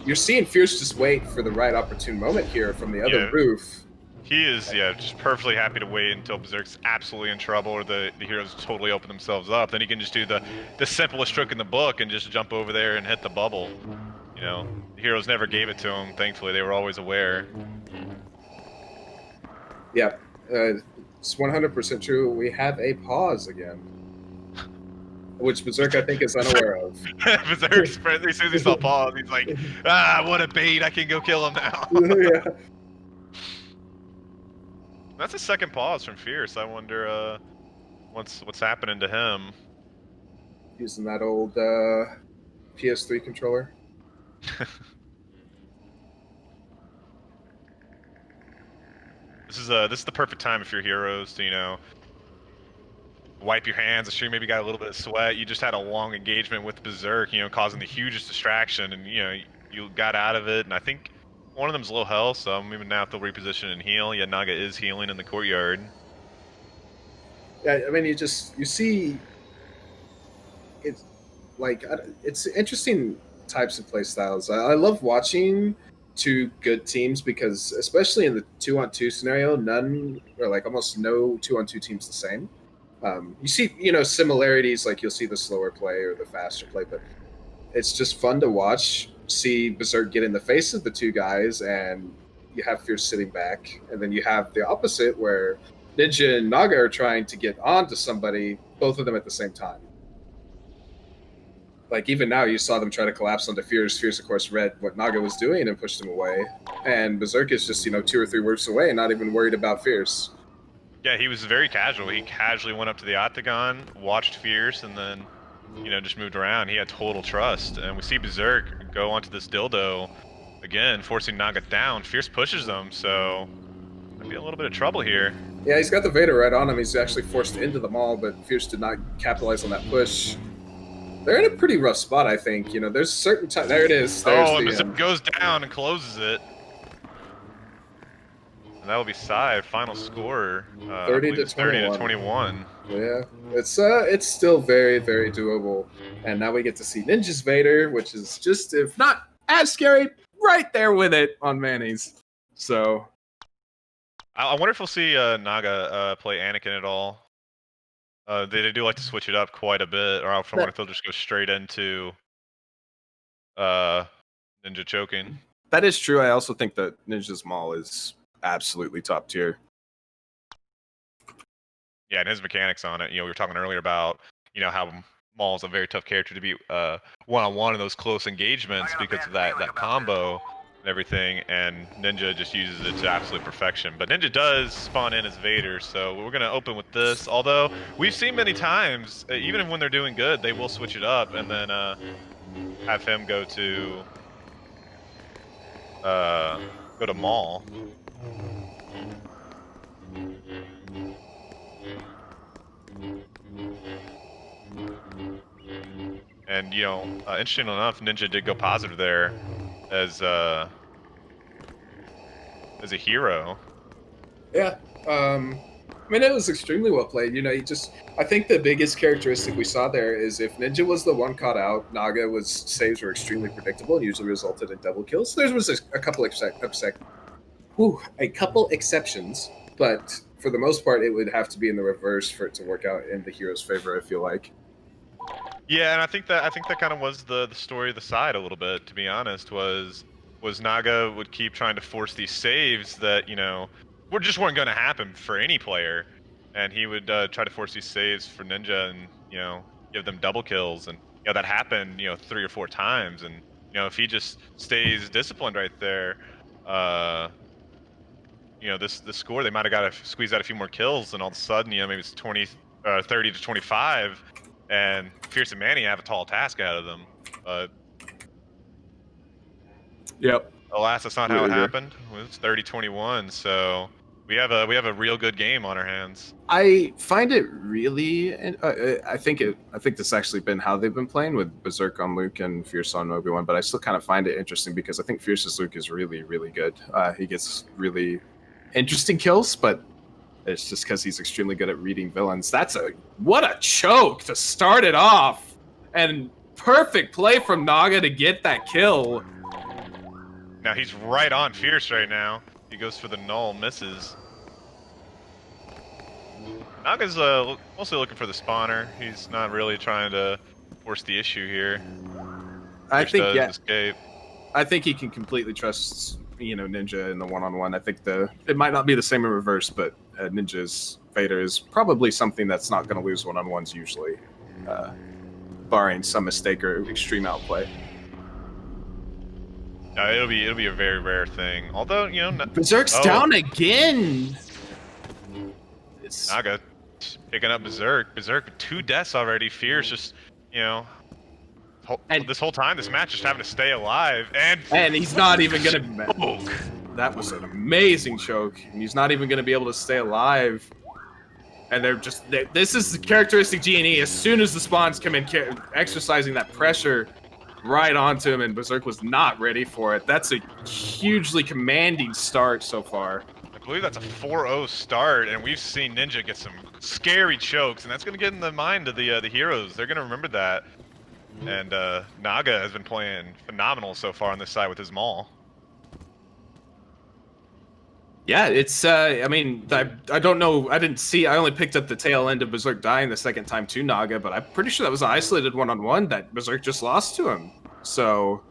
you're seeing Fierce just wait for the right opportune moment here from the other roof. He is, just perfectly happy to wait until Berserk's absolutely in trouble or the heroes totally open themselves up. Then he can just do the simplest trick in the book and just jump over there and hit the bubble. The heroes never gave it to him, thankfully. They were always aware. Yeah, it's 100% true. We have a pause again. Which Berserk, I think, is unaware of. Berserk's friendly. As soon as he saw pause, he's like, what a bait. I can go kill him now. Yeah. That's a second pause from Fierce. I wonder what's happening to him. Using that old PS3 controller. This is the perfect time if you're heroes to, wipe your hands. I'm sure you maybe got a little bit of sweat. You just had a long engagement with Berserk, causing the hugest distraction, and you got out of it. And I think one of them's low health, so maybe now if they'll reposition and heal. Yeah, Naga is healing in the courtyard. Yeah, I mean, you see, it's like it's interesting types of play styles. I love watching two good teams because, especially in the 2-on-2 scenario, none or like almost no 2-on-2 teams the same. You see, similarities, like you'll see the slower play or the faster play, but it's just fun to watch. See Berserk get in the face of the two guys, and you have Fierce sitting back, and then you have the opposite where Ninja and Naga are trying to get onto somebody, both of them at the same time. Like even now, you saw them try to collapse onto Fierce. Fierce, of course, read what Naga was doing and pushed him away, and Berserk is just 2 or 3 roofs away, and not even worried about Fierce. Yeah, he was very casual. He casually went up to the octagon, watched Fierce, and then, just moved around. He had total trust. And we see Berserk go onto this dildo again, forcing Naga down. Fierce pushes them, so might be a little bit of trouble here. Yeah, he's got the Vader right on him. He's actually forced into the mall, but Fierce did not capitalize on that push. They're in a pretty rough spot, I think. There's certain time. There it is. There's and Berserk goes down and closes it. And that will be Sai, final score. 30 to 21. Yeah, it's still very, very doable. And now we get to see Ninja's Vader, which is just, if not as scary, right there with it on Manny's. So I wonder if we'll see Naga play Anakin at all. They do like to switch it up quite a bit, or I wonder if they'll just go straight into Ninja choking. That is true. I also think that Ninja's Maul is absolutely top tier. Yeah, and his mechanics on it. We were talking earlier about how Maul's a very tough character to beat one-on-one in those close engagements because of that combo and everything, and Ninja just uses it to absolute perfection. But Ninja does spawn in as Vader, so we're gonna open with this. Although we've seen many times, even when they're doing good, they will switch it up and then have him go to Maul. And interesting enough, Ninja did go positive there as a hero. Yeah. I mean, it was extremely well played. I think the biggest characteristic we saw there is if Ninja was the one caught out, saves were extremely predictable and usually resulted in double kills. There was a couple exceptions, but for the most part, it would have to be in the reverse for it to work out in the hero's favor. I feel like. Yeah, and I think that kind of was the story of the side a little bit. To be honest, was Naga would keep trying to force these saves that just weren't going to happen for any player, and he would try to force these saves for Ninja and give them double kills, and that happened 3 or 4 times, and if he just stays disciplined right there, this score, they might have got to squeeze out a few more kills, and all of a sudden maybe it's 30 to 25. And Fierce and Manny have a tall task ahead of them. Yep. Alas, that's not how it happened. It's 30-21, so we have a real good game on our hands. I find it really. I think this actually been how they've been playing with Berserk on Luke and Fierce on Obi-Wan, but I still kind of find it interesting because I think Fierce's Luke is really, really good. He gets really interesting kills, but it's just because he's extremely good at reading villains. What a choke to start it off, and perfect play from Naga to get that kill. Now he's right on Fierce right now. He goes for the null, misses. Naga's mostly looking for the spawner. He's not really trying to force the issue here. I think escape. I think he can completely trust Ninja in the one-on-one. I think it might not be the same in reverse, but Ninja's Vader is probably something that's not going to lose one-on-ones usually, barring some mistake or extreme outplay. No, it'll be a very rare thing. Although Berserk's down again. Naga picking up Berserk. Berserk 2 deaths already. Fierce just this whole time this match just having to stay alive, and he's not even gonna choke. That was an amazing choke, and he's not even gonna be able to stay alive. And this is the characteristic G&E. As soon as the spawns come in, exercising that pressure right onto him, and Berserk was not ready for it. That's a hugely commanding start so far. I believe that's a 4-0 start, and we've seen Ninja get some scary chokes, and that's going to get in the mind of the heroes. They're going to remember that. And Naga has been playing phenomenal so far on this side with his Maul. Yeah, it's, I mean, I don't know, I only picked up the tail end of Berserk dying the second time to Naga, but I'm pretty sure that was an isolated one-on-one that Berserk just lost to him, so...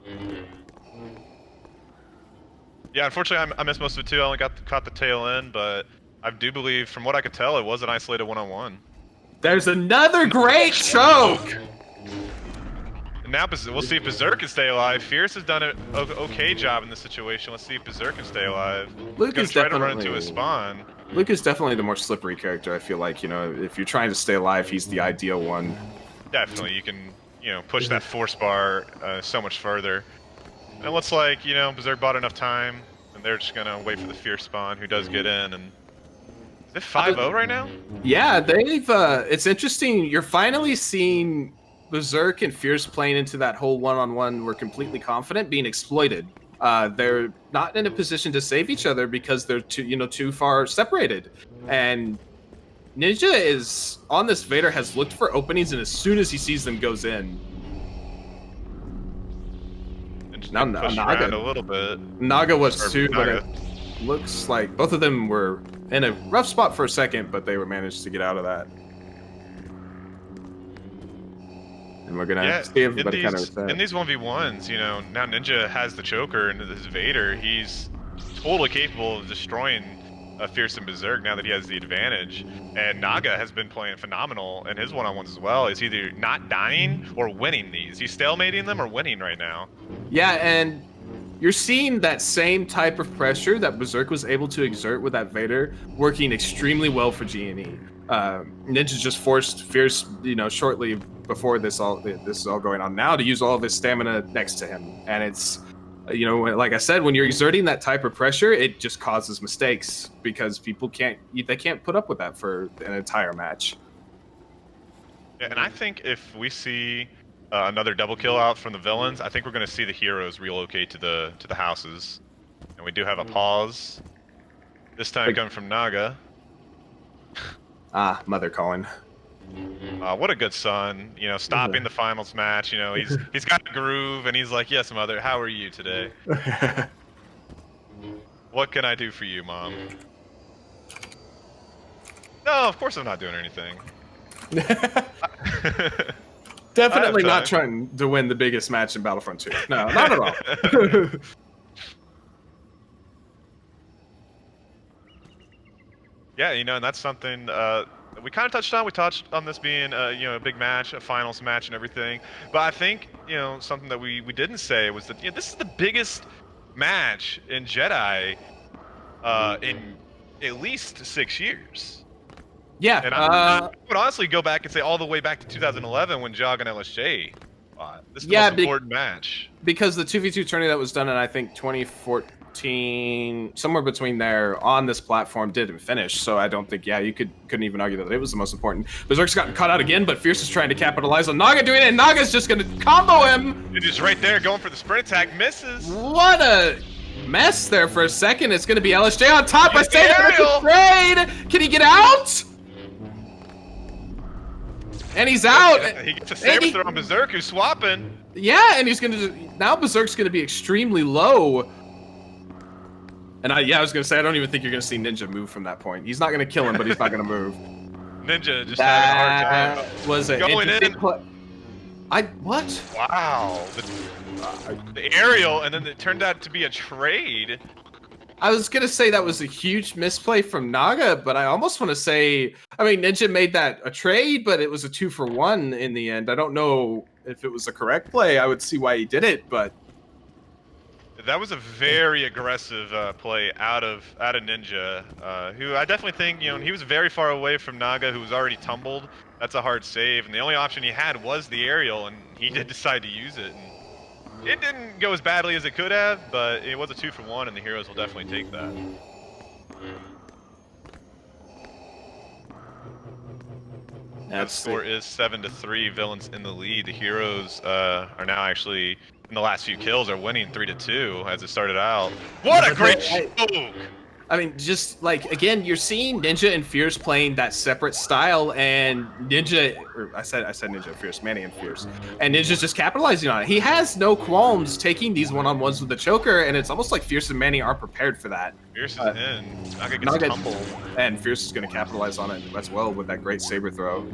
Yeah, unfortunately, I missed most of it too. I only caught the tail end, but I do believe, from what I could tell, it was an isolated one-on-one. There's another great choke! And now we'll see if Berserk can stay alive. Fierce has done an okay job in this situation. Let's see if Berserk can stay alive. Luke is try to run into a spawn. Luke is definitely the more slippery character. I feel like if you're trying to stay alive, he's the ideal one. Definitely, you can push that force bar so much further. And it looks like Berserk bought enough time, and they're just gonna wait for the Fierce spawn, who does get in. And is it 5-0 right now? Yeah, they've. It's interesting. You're finally seeing Berserk and Fierce playing into that whole one-on-one. We're completely confident being exploited. They're not in a position to save each other because they're too far separated. And Ninja is on this Vader, has looked for openings, and as soon as he sees them, goes in. Now Naga a little bit. Naga was too, but it looks like both of them were in a rough spot for a second, but they were managed to get out of that. And we're gonna see everybody kind of reset. In these 1v1s, now Ninja has the choker and this Vader. He's totally capable of destroying Fierce and Berserk now that he has the advantage. And Naga has been playing phenomenal in his one-on-ones as well. He's either not dying or winning these. He's stalemating them or winning right now. Yeah, and you're seeing that same type of pressure that Berserk was able to exert with that Vader working extremely well for G&E. Ninja just forced Fierce, shortly before this is all going on now, to use all of his stamina next to him. And it's, like I said, when you're exerting that type of pressure, it just causes mistakes because people can't put up with that for an entire match. Yeah, and I think if we see another double kill out from the villains, I think we're going to see the heroes relocate to the houses. And we do have a pause. This time coming from Naga. Mother calling. What a good son, stopping the finals match. He's got a groove, and he's like, "Yes, mother, how are you today? What can I do for you, mom?" No, of course I'm not doing anything. Definitely not trying to win the biggest match in Battlefront 2. No, not at all. Yeah, and that's something we kind of touched on. We touched on this being, a big match, a finals match, and everything. But I think, something that we didn't say was that this is the biggest match in Jedi in at least 6 years. Yeah. And I would honestly go back and say all the way back to 2011 when Jog and LSJ fought. This is the most important match. Because the 2v2 tourney that was done in, I think, 2014, somewhere between there on this platform didn't finish. So I don't think, you couldn't even argue that it was the most important. Berserk's gotten caught out again, but Fierce is trying to capitalize on Naga doing it, and Naga's just going to combo him. It is right there going for the sprint attack, misses. What a mess there for a second. It's going to be LSJ on top. I say trade. Can he get out? And he's out. He gets a saber throw on Berserk, who's swapping. Yeah, and he's gonna now Berserk's gonna be extremely low. And I was gonna say I don't even think you're gonna see Ninja move from that point. He's not gonna kill him, but he's not gonna move. Ninja just having a hard time. Was it going in? What? Wow. The aerial, and then it turned out to be a trade. I was gonna say that was a huge misplay from Naga, but I almost want to say, Ninja made that a trade, but it was a 2-for-1 in the end. I don't know if it was the correct play. I would see why he did it, but that was a very aggressive play out of Ninja, who I definitely think, he was very far away from Naga, who was already tumbled. That's a hard save, and the only option he had was the aerial, and he did decide to use it. It didn't go as badly as it could have, but it was a 2-for-1, and the heroes will definitely take that. That score is 7-3. Villains in the lead. The heroes are now actually, in the last few kills, are winning 3-2 as it started out. What a great choke! Just like, again, you're seeing Ninja and Fierce playing that separate style, and Ninja, I said Ninja, Fierce, Manny and Fierce, and Ninja's just capitalizing on it. He has no qualms taking these one-on-ones with the choker, and it's almost like Fierce and Manny are prepared for that. Fierce is in. Naga gets tumbled. And Fierce is going to capitalize on it as well with that great saber throw.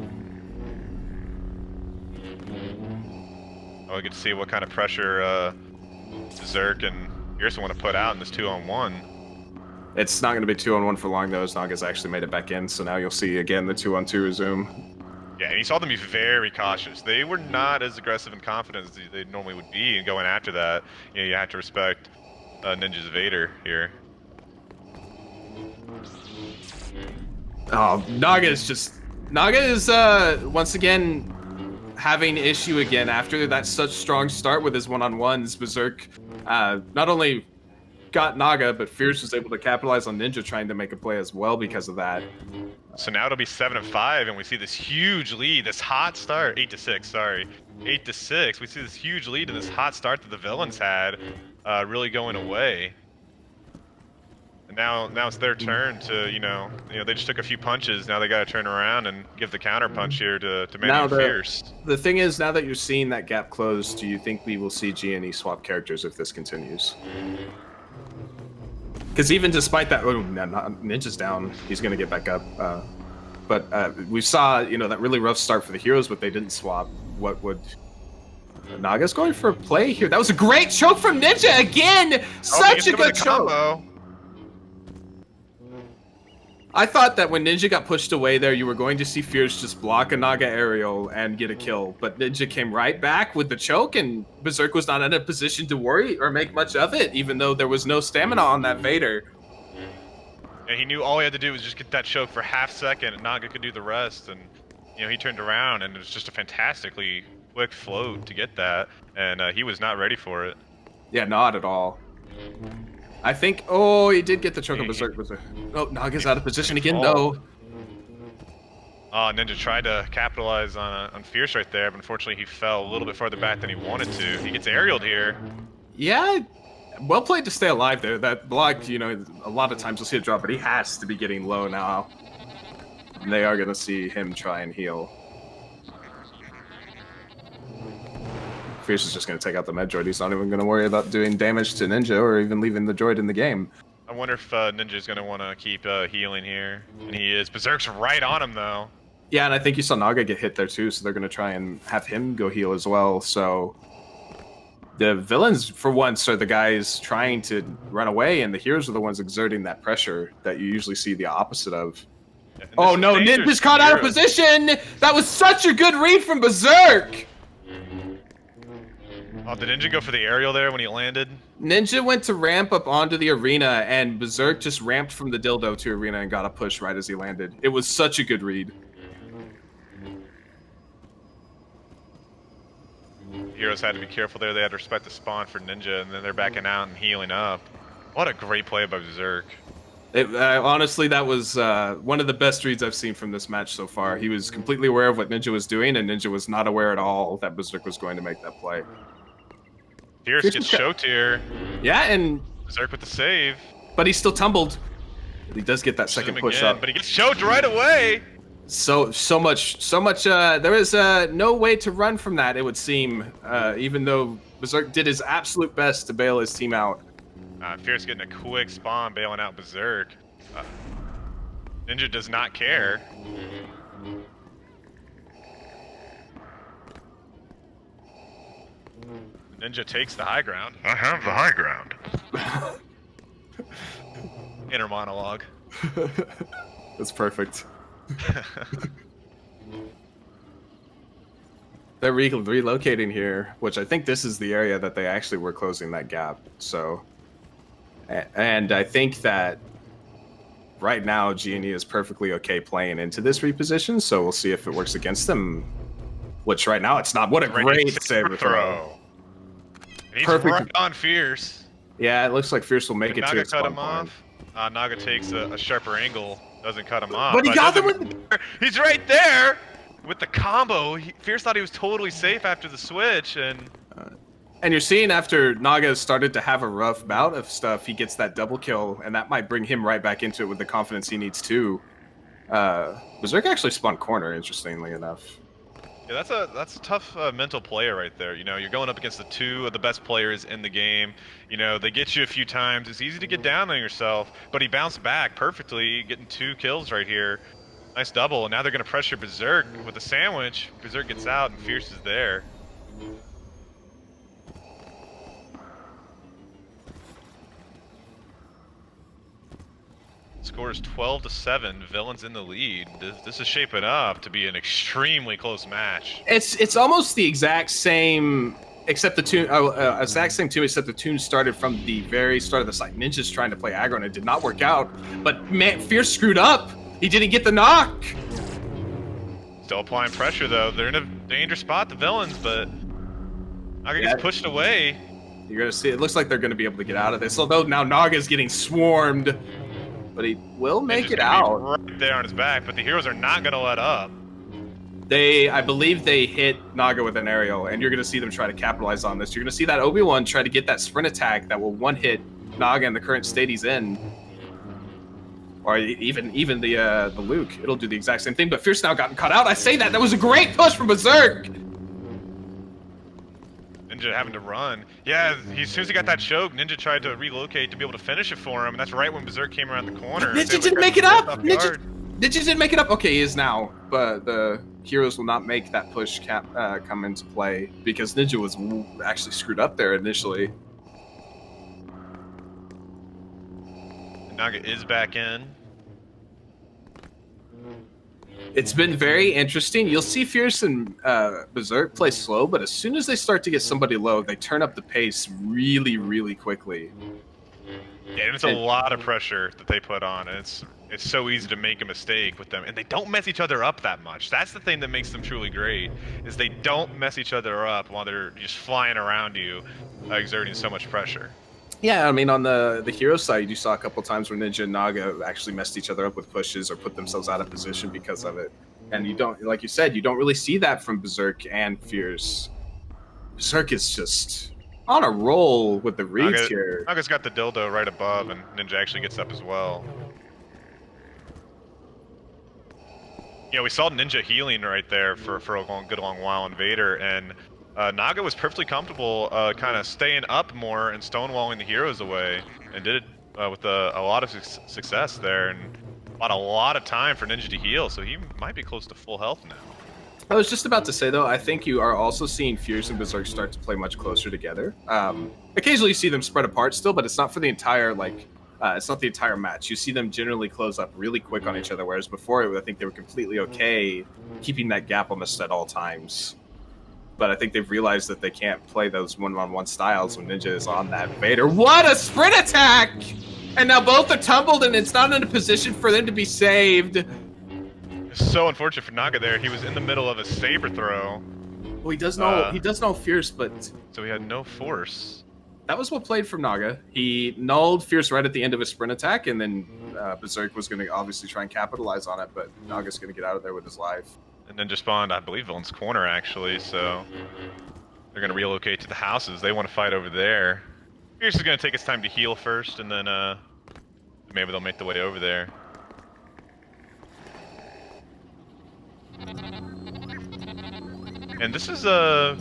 Oh, we get to see what kind of pressure Berserk and Fierce want to put out in this 2-on-1. It's not going to be 2-on-1 for long, though, as Naga's actually made it back in, so now you'll see, again, the 2-on-2 resume. Yeah, and you saw them be very cautious. They were not as aggressive and confident as they normally would be, and going after that, you have to respect Ninja's Vader here. Oh, Naga is once again having issue again after that such strong start with his one-on-ones. Berserk not only got Naga, but Fierce was able to capitalize on Ninja trying to make a play as well because of that. So now it'll be 7-5, and we see this huge lead, this hot start. 8-6, sorry. 8-6. We see this huge lead and this hot start that the villains had really going away. And now it's their turn to, they just took a few punches. Now they got to turn around and give the counter punch here to Manny and Fierce. The thing is, now that you're seeing that gap close, do you think we will see G&E swap characters if this continues? Because even despite that, Ninja's down, he's going to get back up. But we saw, that really rough start for the heroes, but they didn't swap. What would... Naga's going for a play here. That was a great choke from Ninja again! Such a good choke! I thought that when Ninja got pushed away there, you were going to see Fierce just block a Naga aerial and get a kill, but Ninja came right back with the choke, and Berserk was not in a position to worry or make much of it, even though there was no stamina on that Vader. And he knew all he had to do was just get that choke for half second, and Naga could do the rest. And he turned around, and it was just a fantastically quick float to get that, and he was not ready for it. Yeah, not at all. I think. Oh, he did get the choke on Berserk. Oh, Naga's out of position again, though. Oh, Ninja tried to capitalize on Fierce right there, but unfortunately he fell a little bit farther back than he wanted to. He gets aerialed here. Yeah, well played to stay alive there. That block, a lot of times you'll see it drop, but he has to be getting low now. And they are going to see him try and heal. Fierce is just going to take out the med droid. He's not even going to worry about doing damage to Ninja or even leaving the droid in the game. I wonder if Ninja's going to want to keep healing here. And he is. Berserk's right on him, though. Yeah, and I think you saw Naga get hit there, too, so they're going to try and have him go heal as well. So the villains, for once, are the guys trying to run away, and the heroes are the ones exerting that pressure that you usually see the opposite of. Yeah, oh, no, Ninja's caught out of position! That was such a good read from Berserk! Oh, did Ninja go for the aerial there when he landed? Ninja went to ramp up onto the arena, and Berserk just ramped from the dildo to arena and got a push right as he landed. It was such a good read. Heroes had to be careful there. They had to respect the spawn for Ninja, and then they're backing out and healing up. What a great play by Berserk. Honestly, that was one of the best reads I've seen from this match so far. He was completely aware of what Ninja was doing, and Ninja was not aware at all that Berserk was going to make that play. Fierce gets choked here. Yeah, and Berserk with the save. But he still tumbled. He does get that second push up. But he gets choked right away. So much. There is no way to run from that, it would seem, even though Berserk did his absolute best to bail his team out. Fierce getting a quick spawn, bailing out Berserk. Ninja does not care. Ninja takes the high ground. I have the high ground. Inner monologue. That's perfect. They're relocating here, which I think this is the area that they actually were closing that gap. So, and I think that right now G&E is perfectly okay playing into this reposition. So we'll see if it works against them. Which right now it's not. What a great saber throw! He's right on Fierce. Yeah, it looks like Fierce will make it to its cut spawn him point. off. Naga takes a sharper angle, doesn't cut him off. But he got him with. He's right there with the combo. Fierce thought he was totally safe after the switch, and you're seeing after Naga started to have a rough bout of stuff, he gets that double kill, and that might bring him right back into it with the confidence he needs too. Berserk actually spun corner, interestingly enough. Yeah, that's a tough mental player right there. You're going up against the two of the best players in the game. They get you a few times. It's easy to get down on yourself, but he bounced back perfectly, getting 2 kills right here. Nice double, and now they're going to pressure Berserk with a sandwich. Berserk gets out, and Fierce is there. Score is 12-7. Villains in the lead. This is shaping up to be an extremely close match. It's almost the exact same, except the tune. Exact same tune, except the tune started from the very start of the site. Ninja's trying to play aggro, and it did not work out. But man, Fierce screwed up. He didn't get the knock. Still applying pressure though. They're in a dangerous spot, the villains, but Naga gets pushed away. You're gonna see. It looks like they're gonna be able to get out of this. Although now Naga's getting swarmed. But he will make it out. Right there on his back, but the heroes are not going to let up. I believe they hit Naga with an aerial, and you're going to see them try to capitalize on this. You're going to see that Obi-Wan try to get that sprint attack that will one-hit Naga in the current state he's in. Or even the Luke. It'll do the exact same thing, but Fierce now gotten cut out. I say that. That was a great push from Berserk. Ninja having to run. Yeah, as soon as he got that choke, Ninja tried to relocate to be able to finish it for him, and that's right when Berserk came around the corner. Ninja didn't make it up! Ninja didn't make it up! Okay, he is now, but the heroes will not make that push come into play, because Ninja was actually screwed up there initially. Naga is back in. It's been very interesting. You'll see Fierce and Berserk play slow, but as soon as they start to get somebody low, they turn up the pace really, really quickly. Yeah, and it's a lot of pressure that they put on, and it's so easy to make a mistake with them, and they don't mess each other up that much. That's the thing that makes them truly great, is they don't mess each other up while they're just flying around you, exerting so much pressure. Yeah, I mean, on the hero side, you saw a couple times where Ninja and Naga actually messed each other up with pushes or put themselves out of position because of it. And you don't, like you said, you don't really see that from Berserk and Fierce. Berserk is just on a roll with the reads here. Naga's got the dildo right above, and Ninja actually gets up as well. Yeah, we saw Ninja healing right there for a good long while on Vader, and Naga was perfectly comfortable kind of staying up more and stonewalling the heroes away, and did it with a lot of success there, and bought a lot of time for Ninja to heal, so he might be close to full health now. I was just about to say, though, I think you are also seeing Fierce and Berserk start to play much closer together. Occasionally you see them spread apart still, but it's not for the entire, it's not the entire match. You see them generally close up really quick on each other, whereas before, I think they were completely okay keeping that gap almost at all times. But I think they've realized that they can't play those one-on-one styles when Ninja is on that Vader. What a sprint attack! And now both are tumbled, and it's not in a position for them to be saved. So unfortunate for Naga there. He was in the middle of a saber throw. Well, he does know Fierce, but so he had no force. That was what played from Naga. He nulled Fierce right at the end of his sprint attack, and then Berserk was going to obviously try and capitalize on it, but Naga's going to get out of there with his life. And then just spawned, I believe, Villain's Corner, actually, so they're going to relocate to the houses. They want to fight over there. Fierce is going to take his time to heal first, and then maybe they'll make the way over there. And this is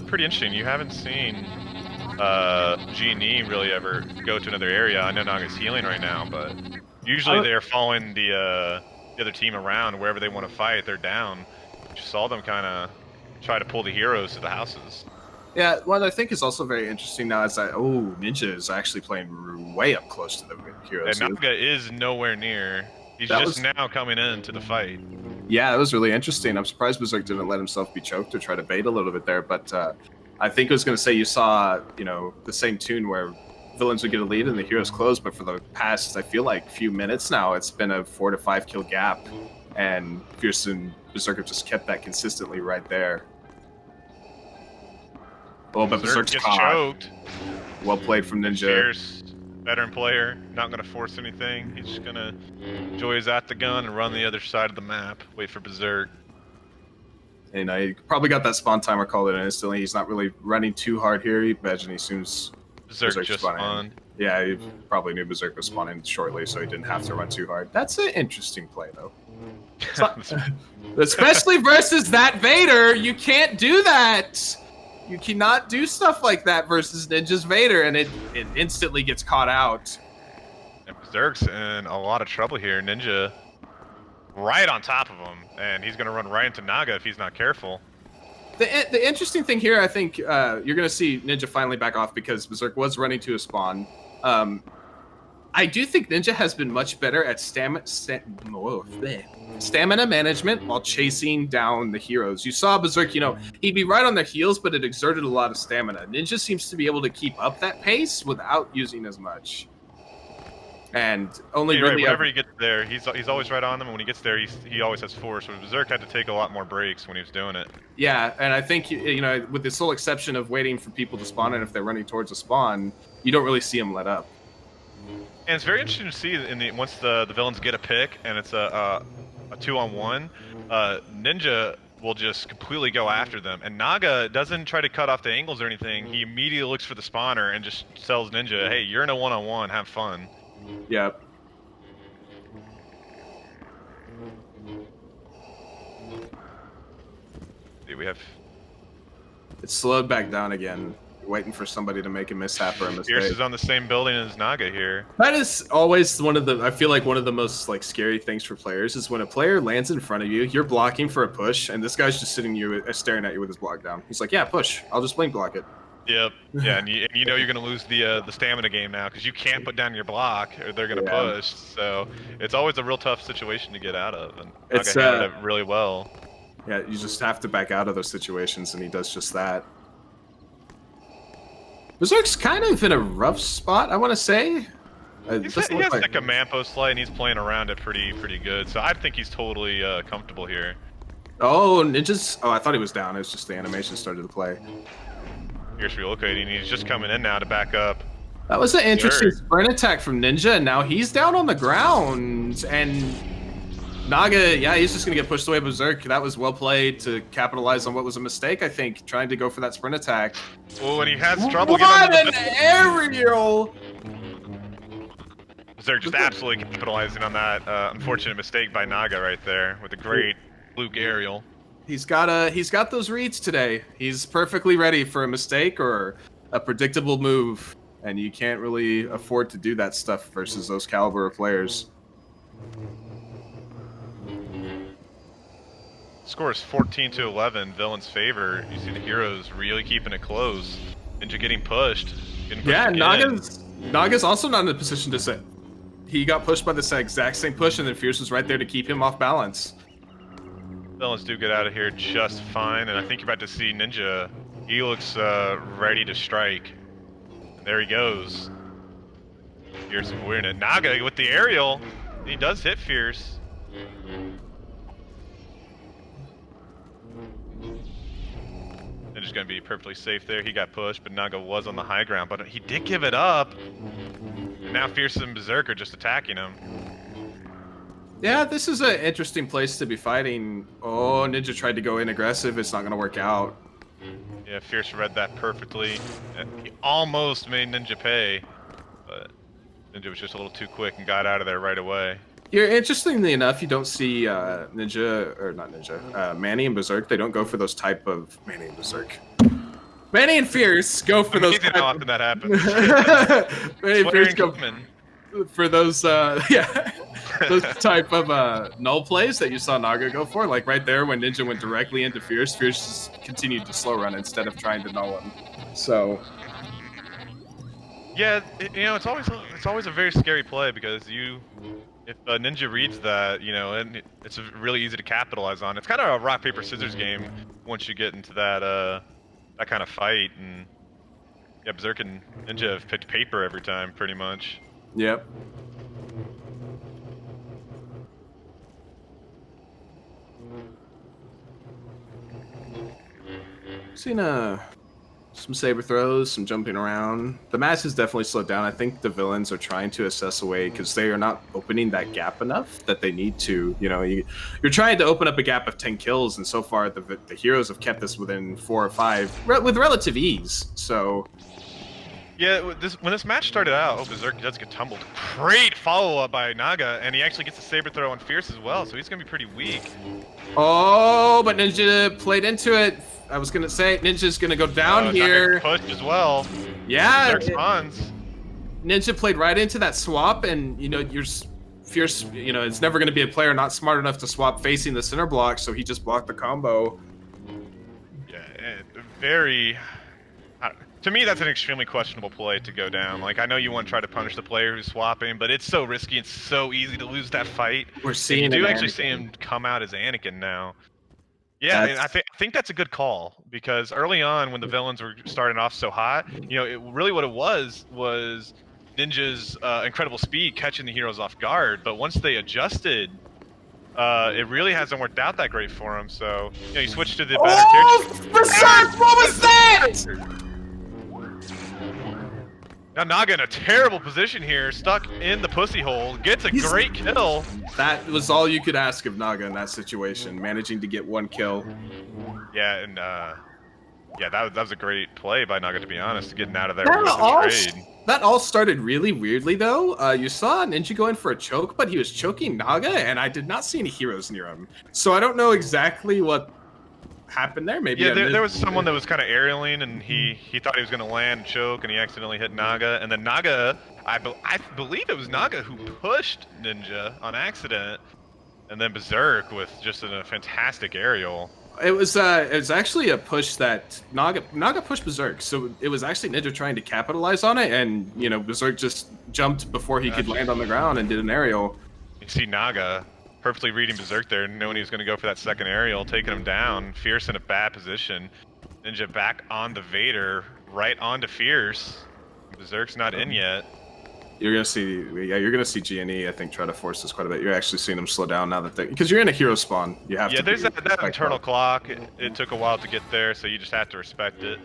pretty interesting. You haven't seen G&E really ever go to another area. I know Naga's healing right now, but usually they're following the other team around. Wherever they want to fight, they're down. Just saw them kind of try to pull the heroes to the houses. Yeah, what I think is also very interesting now is that, Ninja is actually playing way up close to the heroes. And Naga is nowhere near. He's just now coming into the fight. Yeah, that was really interesting. I'm surprised Berserk didn't let himself be choked or try to bait a little bit there, but I think I was going to say you saw, the same tune where villains would get a lead and the heroes close, but for the past, I feel like, few minutes now, it's been a 4 to 5 kill gap, and Fierce and Berserk have just kept that consistently right there. Oh, but Berserk's gets caught. Choked. Well played from Ninja. Fierce, veteran player, not going to force anything. He's just going to enjoy his at the gun and run the other side of the map, wait for Berserk. And he probably got that spawn timer called in instantly. He's not really running too hard here. You'd imagine as soon as Berserk just spawned. Yeah, he probably knew Berserk was spawning shortly, so he didn't have to run too hard. That's an interesting play, though. Especially versus that Vader, you can't do that. You cannot do stuff like that versus Ninja's Vader, and it instantly gets caught out. And Berserk's in a lot of trouble here. Ninja right on top of him, and he's going to run right into Naga if he's not careful. The interesting thing here, I think, you're going to see Ninja finally back off because Berserk was running to a spawn. I do think Ninja has been much better at stamina management while chasing down the heroes. You saw Berserk, he'd be right on their heels, but it exerted a lot of stamina. Ninja seems to be able to keep up that pace without using as much. And only really whenever he gets there, he's always right on them. And when he gets there, he always has force. Whereas Berserk had to take a lot more breaks when he was doing it. Yeah, and I think with the sole exception of waiting for people to spawn, and if they're running towards a spawn, you don't really see them let up. And it's very interesting to see once the villains get a pick and it's a 2-on-1, Ninja will just completely go after them. And Naga doesn't try to cut off the angles or anything. He immediately looks for the spawner and just tells Ninja, "Hey, you're in a 1-on-1. Have fun." Yep. It's slowed back down again. Waiting for somebody to make a mishap or a mistake. Fierce is on the same building as Naga here. That is always I feel like one of the most scary things for players is when a player lands in front of you, you're blocking for a push, and this guy's just staring at you with his block down. He's like, "Yeah, push. I'll just blink block it." Yep. Yeah, and you know you're gonna lose the stamina game now because you can't put down your block or they're gonna Yeah. push. So it's always a real tough situation to get out of, and Naga It's handled it really well. yeah, you just have to back out of those situations, and he does just that. Berserk's kind of in a rough spot, I want to say. It doesn't He look has like. like a man post slide and he's playing around it pretty good. So I think he's totally comfortable here. Oh, Ninja's. Oh, I thought he was down. It was just the animation started to play. Here's relocating. He's just coming in now to back up. That was an interesting Berserk. sprint attack from Ninja, and now he's down on the ground. And Naga, yeah, he's just going to get pushed away by Berserk. That was well played to capitalize on what was a mistake, I think, trying to go for that sprint attack. Oh, and he has trouble What getting an aerial! Berserk just absolutely capitalizing on that unfortunate mistake by Naga right there with a great Luke aerial. He's got those reads today. He's perfectly ready for a mistake or a predictable move, and you can't really afford to do that stuff versus those caliber of players. Score is 14-11, Villain's favor. You see the heroes really keeping it close. Ninja getting pushed. Yeah, Naga's also not in a position to say. He got pushed by the exact same push, and then Fierce was right there to keep him off balance. Villains do get out of here just fine, and I think you're about to see Ninja. He looks ready to strike. And there he goes. Fierce avoiding it. Naga with the aerial. He does hit Fierce. Ninja's gonna be perfectly safe there. He got pushed, but Naga was on the high ground, but he did give it up. And now Fierce and Berserk are just attacking him. Yeah, this is an interesting place to be fighting. Oh, Ninja tried to go in aggressive. It's not going to work out. Yeah, Fierce read that perfectly. He almost made Ninja pay, but Ninja was just a little too quick and got out of there right away. Here, interestingly enough, you don't see Manny and Berserk. They don't go for those type of Manny and Berserk. Manny and Fierce go for those. Amazing how often that happens. Manny and Fierce go for those, those type of null plays that you saw Naga go for, like right there when Ninja went directly into Fierce. Fierce just continued to slow run instead of trying to null him. So. Yeah, you know, it's always a very scary play because if Ninja reads that, you know, and it's really easy to capitalize on. It's kind of a rock paper scissors game once you get into that that kind of fight, and yeah, Berserk and Ninja have picked paper every time, pretty much. Yep. Seen some saber throws, some jumping around. The match has definitely slowed down. I think the villains are trying to assess a way because they are not opening that gap enough that they need to. You know, you're trying to open up a gap of 10 kills, and so far the heroes have kept this within 4 or 5 with relative ease. So. Yeah, when this match started out, Berserk does get tumbled. Great follow-up by Naga, and he actually gets a saber throw on Fierce as well, so he's gonna be pretty weak. Oh, but Ninja played into it. I was gonna say Ninja's gonna go down here. Push as well. Yeah. Berserk spawns. Ninja played right into that swap, and you know your Fierce. You know it's never gonna be a player not smart enough to swap facing the center block, so he just blocked the combo. Yeah, very. To me, that's an extremely questionable play to go down. Like, I know you want to try to punish the player who's swapping, but it's so risky and so easy to lose that fight. We're seeing you do actually see him come out as Anakin now. Yeah, and I think that's a good call, because early on when the villains were starting off so hot, you know, really what it was Ninja's incredible speed catching the heroes off guard. But once they adjusted, it really hasn't worked out that great for him. So, you know, he switched to the better tier. Berserk! What was that? Now Naga in a terrible position here, stuck in the pussy hole, gets a great kill. That was all you could ask of Naga in that situation, managing to get 1 kill. Yeah, and yeah, that was a great play by Naga, to be honest, getting out of there with the trade. That all started really weirdly, though. You saw Ninja go in for a choke, but he was choking Naga, and I did not see any heroes near him. So I don't know exactly what happened there. Maybe there was someone that was kind of aerialing, and he thought he was going to land choke, and he accidentally hit Naga. And then Naga, I believe it was Naga who pushed Ninja on accident, and then Berserk with just a fantastic aerial. It was actually a push that Naga pushed Berserk, so it was actually Ninja trying to capitalize on it, and you know Berserk just jumped before he could Gotcha. land on the ground and did an aerial. You see Naga perfectly reading Berserk there, knowing he was going to go for that second aerial, taking him down. Fierce in a bad position. Ninja back on the Vader, right onto Fierce. Berserk's not in yet. You're gonna see, yeah, you're gonna see G&E, I think, try to force this quite a bit. You're actually seeing them slow down now that because you're in a hero spawn. You have to. Yeah, there's that internal clock. It took a while to get there, so you just have to respect it.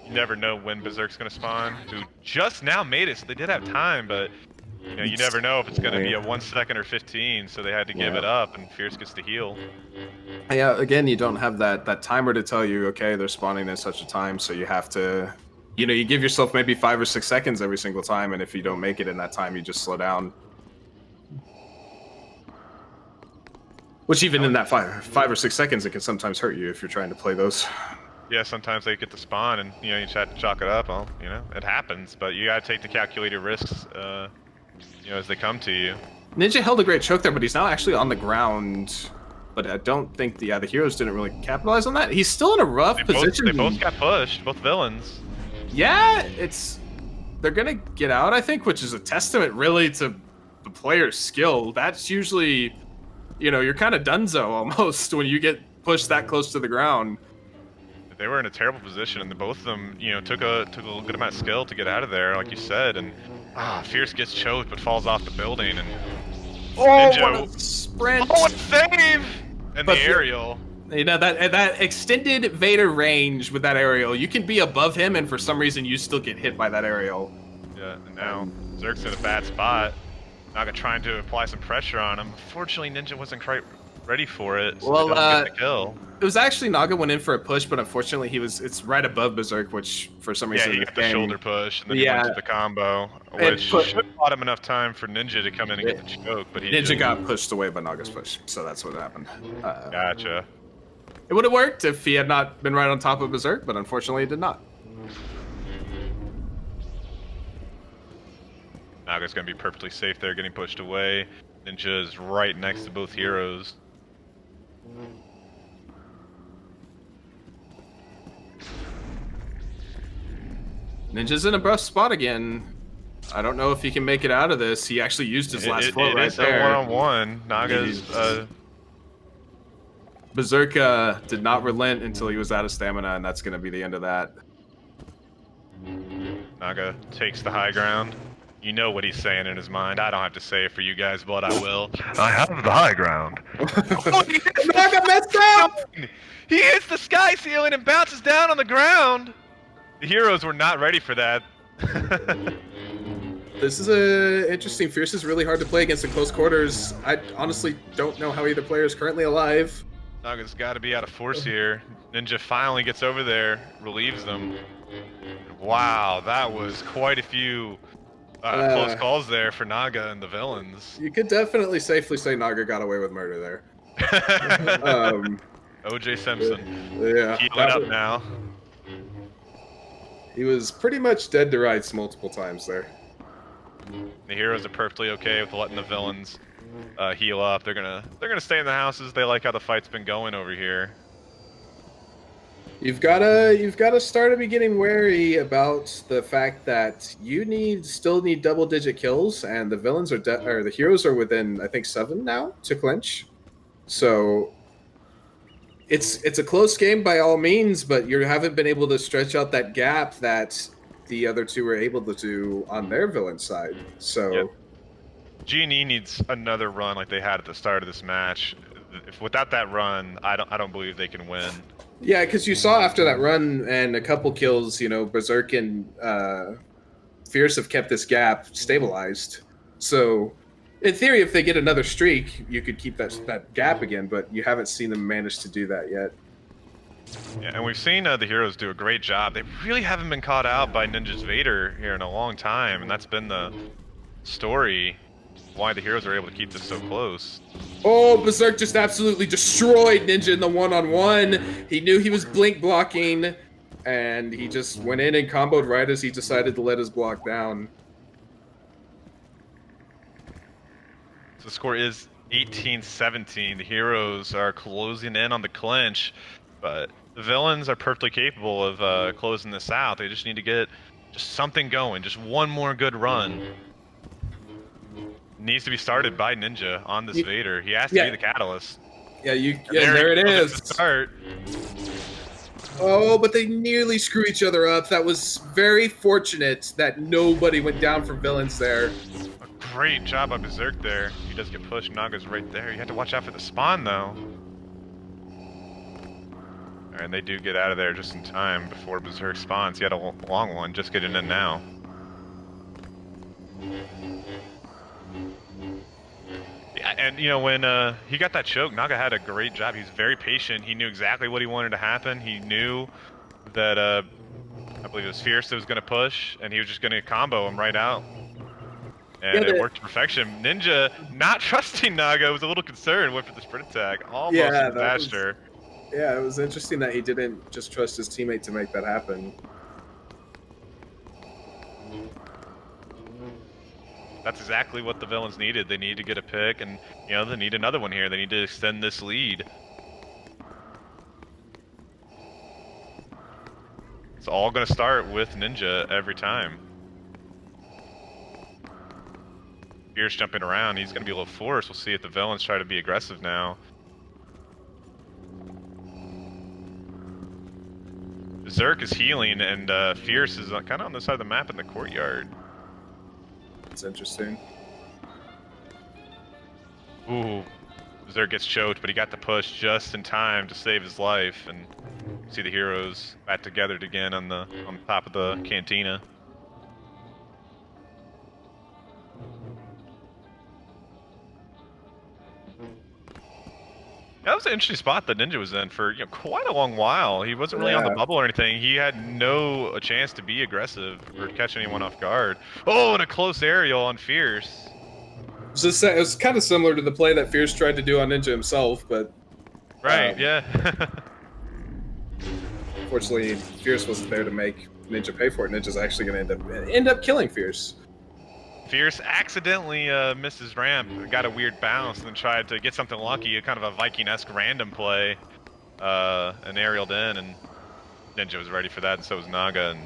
You never know when Berserk's gonna spawn. Who just now made it, so they did have time, but you know, you never know if it's gonna be a 1 second or 15, so they had to give it up, and Fierce gets to heal. Yeah, again, you don't have that timer to tell you, okay, they're spawning in such a time, so you have to, you know, you give yourself maybe 5 or 6 seconds every single time, and if you don't make it in that time, you just slow down. Which even in that 5 or 6 seconds, it can sometimes hurt you if you're trying to play those. Yeah, sometimes they get to spawn, and you know you just have to chalk it up. Well, you know, it happens, but you gotta take the calculated risks, you know, as they come to you. Ninja held a great choke there, but he's now actually on the ground. But I don't think the heroes didn't really capitalize on that. He's still in a rough position. They both got pushed, both villains. Yeah, they're gonna get out, I think, which is a testament really to the player's skill. That's usually, you know, you're kind of donezo almost when you get pushed that close to the ground. They were in a terrible position, and both of them, you know, took a good amount of skill to get out of there, like you said. And Fierce gets choked, but falls off the building, and Ninja, what a sprint! Oh, what a save! And the aerial. You know, that extended Vader range with that aerial, you can be above him, and for some reason you still get hit by that aerial. Yeah, and now Zerk's in a bad spot. Naga trying to apply some pressure on him. Fortunately, Ninja wasn't quite ready for it, so they don't get the kill. It was actually Naga went in for a push, but unfortunately it's right above Berserk, which for some reason... Yeah, he got the shoulder push, and then he went to the combo, which should have bought him enough time for Ninja to come in and get the choke, but Ninja got pushed away by Naga's push, so that's what happened. Gotcha. It would have worked if he had not been right on top of Berserk, but unfortunately it did not. Naga's going to be perfectly safe there, getting pushed away. Ninja is right next to both heroes. Ninja's in a rough spot again. I don't know if he can make it out of this. He actually used his last float right there. It is a one-on-one. Naga's... Berserk did not relent until he was out of stamina, and that's going to be the end of that. Naga takes the high ground. You know what he's saying in his mind. I don't have to say it for you guys, but I will. I have the high ground. Oh, Naga messed up! He hits the sky ceiling and bounces down on the ground. The heroes were not ready for that. This is interesting. Fierce is really hard to play against in close quarters. I honestly don't know how either player is currently alive. Naga's got to be out of force here. Ninja finally gets over there, relieves them. Wow, that was quite a few close calls there for Naga and the villains. You could definitely safely say Naga got away with murder there. O.J. Simpson. Yeah. Healing up now. He was pretty much dead to rights multiple times there. The heroes are perfectly okay with letting the villains heal up. They're gonna stay in the houses. They like how the fight's been going over here. You've gotta start to be getting wary about the fact that you still need double-digit kills, and the villains or the heroes are within, I think, 7 now to clinch. So it's a close game by all means, but you haven't been able to stretch out that gap that the other two were able to do on their villain side. So yep. G&E needs another run like they had at the start of this match. If without that run, I don't believe they can win. Yeah, because you saw after that run and a couple kills, you know, Berserk and Fierce have kept this gap stabilized. So in theory, if they get another streak, you could keep that gap again, but you haven't seen them manage to do that yet. Yeah, and we've seen the heroes do a great job. They really haven't been caught out by Ninja's Vader here in a long time, and that's been the story why the heroes are able to keep this so close. Oh, Berserk just absolutely destroyed Ninja in the one-on-one. He knew he was blink blocking, and he just went in and comboed right as he decided to let his block down. So the score is 18-17. The heroes are closing in on the clinch. But the villains are perfectly capable of closing this out. They just need to get just something going, just one more good run. Needs to be started by Ninja on this You, Vader. He has to be yeah, the catalyst. yeah, And and there he there it goes. It's is. the start. Oh, but they nearly screw each other up. That was very fortunate that nobody went down from villains there. A great job by Berserk there. He does get pushed. Naga's right there. You have to watch out for the spawn, though. And they do get out of there just in time before Berserk spawns. He had a long one, just getting in now. Yeah, and you know, when he got that choke, Naga had a great job. He was very patient. He knew exactly what he wanted to happen. He knew that, I believe it was Fierce that was going to push, and he was just going to combo him right out. And it worked to perfection. Ninja, not trusting Naga, was a little concerned, went for the sprint attack. Almost a disaster. Yeah, it was interesting that he didn't just trust his teammate to make that happen. That's exactly what the villains needed. They need to get a pick, and you know they need another one here. They need to extend this lead. It's all going to start with Ninja every time. Fierce jumping around. He's going to be a little forced. We'll see if the villains try to be aggressive now. Berserk is healing, and Fierce is kind of on the side of the map in the courtyard. It's interesting. Ooh, Berserk gets choked, but he got the push just in time to save his life, and see the heroes back together again on the top of the cantina. That was an interesting spot that Ninja was in for quite a long while. He wasn't really on the bubble or anything. He had no chance to be aggressive or catch anyone off guard. Oh, and a close aerial on Fierce. It was kind of similar to the play that Fierce tried to do on Ninja himself, but... Right, yeah. Unfortunately, Fierce wasn't there to make Ninja pay for it. Ninja's actually going to end up killing Fierce. Fierce accidentally missed his ramp, got a weird bounce, and then tried to get something lucky, kind of a Viking-esque random play, and aerialed in, and Ninja was ready for that, and so was Naga. And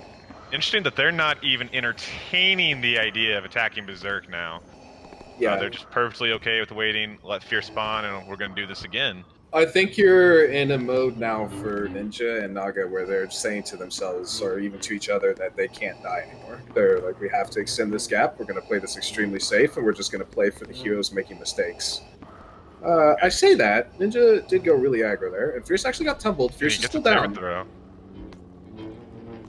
interesting that they're not even entertaining the idea of attacking Berserk now. Yeah, they're just perfectly okay with waiting, let Fierce spawn, and we're going to do this again. I think you're in a mode now for Ninja and Naga where they're saying to themselves, or even to each other, that they can't die anymore. They're like, we have to extend this gap, we're going to play this extremely safe, and we're just going to play for the heroes making mistakes. I say that, Ninja did go really aggro there, and Fierce actually got tumbled. Fierce is still down.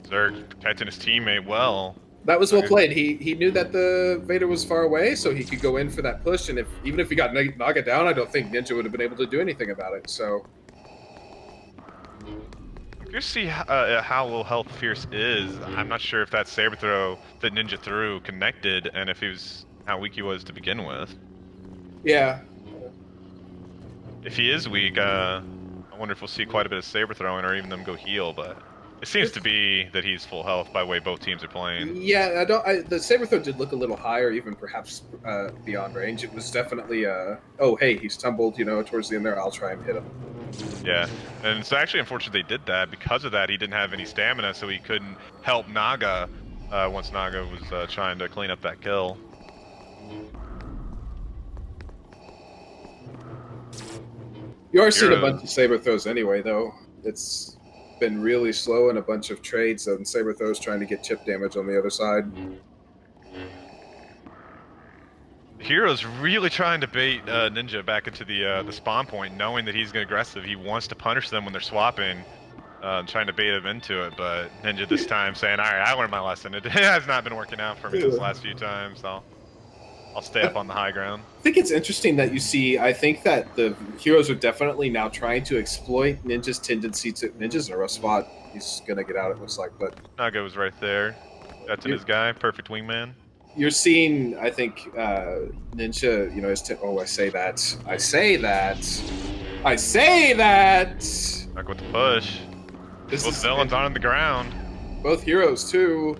Berserk protecting his teammate well. That was well played. He knew that the Vader was far away, so he could go in for that push. And even if he got Naga down, I don't think Ninja would have been able to do anything about it. So you see how low health Fierce is. I'm not sure if that saber throw that Ninja threw connected, and if he was how weak he was to begin with. Yeah. If he is weak, I wonder if we'll see quite a bit of saber throwing or even them go heal, but. It seems to be that he's full health by the way both teams are playing. Yeah, the saber throw did look a little higher, even perhaps beyond range. It was definitely, oh, hey, he's tumbled, towards the end there. I'll try and hit him. Yeah, and it's actually unfortunate they did that. Because of that, he didn't have any stamina, so he couldn't help Naga once Naga was trying to clean up that kill. You are seeing a bunch of saber throws anyway, though. It's been really slow in a bunch of trades, and saber throws trying to get chip damage on the other side. Hero's really trying to bait Ninja back into the spawn point, knowing that he's aggressive. He wants to punish them when they're swapping, trying to bait him into it. But Ninja this time saying, "All right, I learned my lesson. It has not been working out for me these last few times. I'll stay up on the high ground." I think it's interesting that you see, I think that the heroes are definitely now trying to exploit Ninja's tendency to... Ninja's in a rough spot. He's going to get out, it looks like, but... Naga was right there. That's his guy, perfect wingman. You're seeing, I think, Ninja, his... I say that. I say that. I say that! Back with the push. Both villains on the ground. Both heroes, too.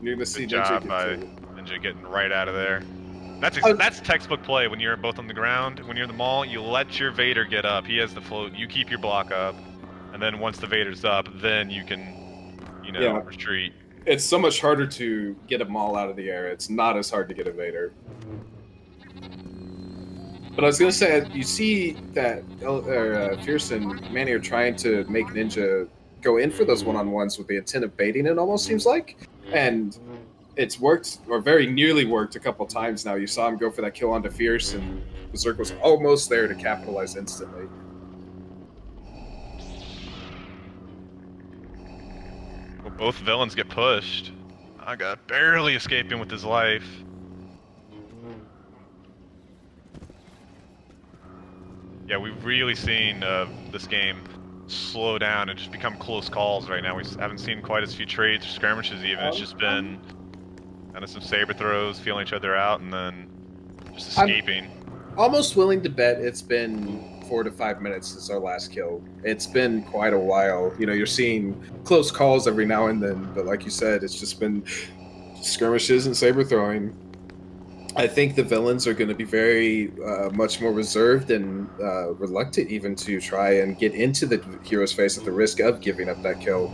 You're going to see Good job by Ninja getting right out of there. That's textbook play when you're both on the ground. When you're in the mall, you let your Vader get up. He has the float. You keep your block up. and then once the Vader's up, then you can, Yeah. retreat. It's so much harder to get a Maul out of the air. It's not as hard to get a Vader. But I was gonna say, you see that Fierce and Manny are trying to make Ninja go in for those one-on-ones with the intent of baiting it, almost seems like. And it's worked, or very nearly worked, a couple times now. You saw him go for that kill onto Fierce, and Berserk was almost there to capitalize instantly. Well, both villains get pushed. Naga barely escaping with his life. Yeah, we've really seen this game slow down and just become close calls right now. We haven't seen quite as few trades or skirmishes even. It's just been kind of some saber throws, feeling each other out, and then just escaping. I'm almost willing to bet it's been 4 to 5 minutes since our last kill. It's been quite a while. You're seeing close calls every now and then, but like you said, it's just been skirmishes and saber throwing. I think the villains are going to be very much more reserved and reluctant even to try and get into the hero's face at the risk of giving up that kill.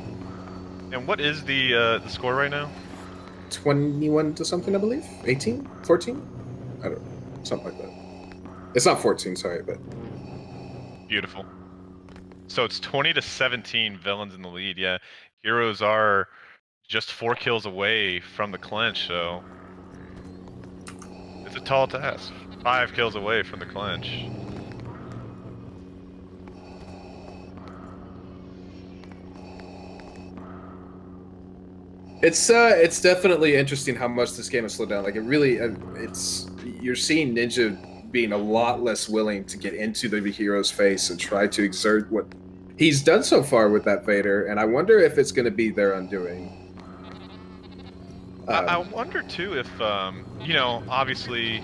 And what is the score right now? 21 to something, I believe. 18? 14? I don't know. Something like that. It's not 14, sorry, but... Beautiful. So it's 20 to 17 villains in the lead, yeah. Heroes are just 4 kills away from the clinch, so... It's a tall task. 5 kills away from the clinch. It's definitely interesting how much this game has slowed down. Like, it really, you're seeing Ninja being a lot less willing to get into the hero's face and try to exert what he's done so far with that Vader, and I wonder if it's going to be their undoing. I wonder too if, obviously,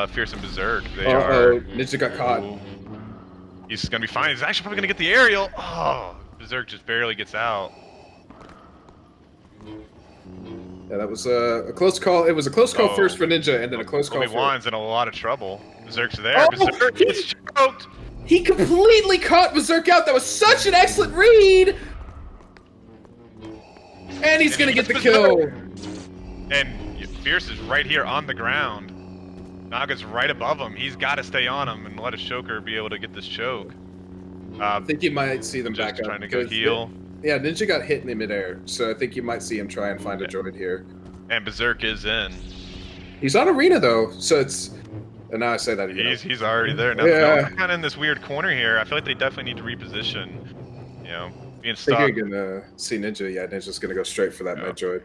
Fierce and Berserk, they are... Ninja got caught. He's gonna be fine. He's actually probably gonna get the aerial. Oh, Berserk just barely gets out. Yeah, that was a close call. It was a close call first for Ninja, and then a close call for... Obi-Wan's in a lot of trouble. Berserk's there. Berserk gets choked. He completely caught Berserk out. That was such an excellent read. And he's gonna get the kill. And Fierce is right here on the ground. Naga's right above him. He's got to stay on him and let his choker be able to get this choke. I think you might see them back up. Trying to go heal. Yeah, Ninja got hit in the midair, so I think you might see him try and find a droid here. And Berserk is in. He's on arena though, so it's... And now I say that again. He's already there. Now they're kind of in this weird corner here. I feel like they definitely need to reposition. Being stuck. I think you're gonna see Ninja. Yeah, Ninja's gonna go straight for that mid droid.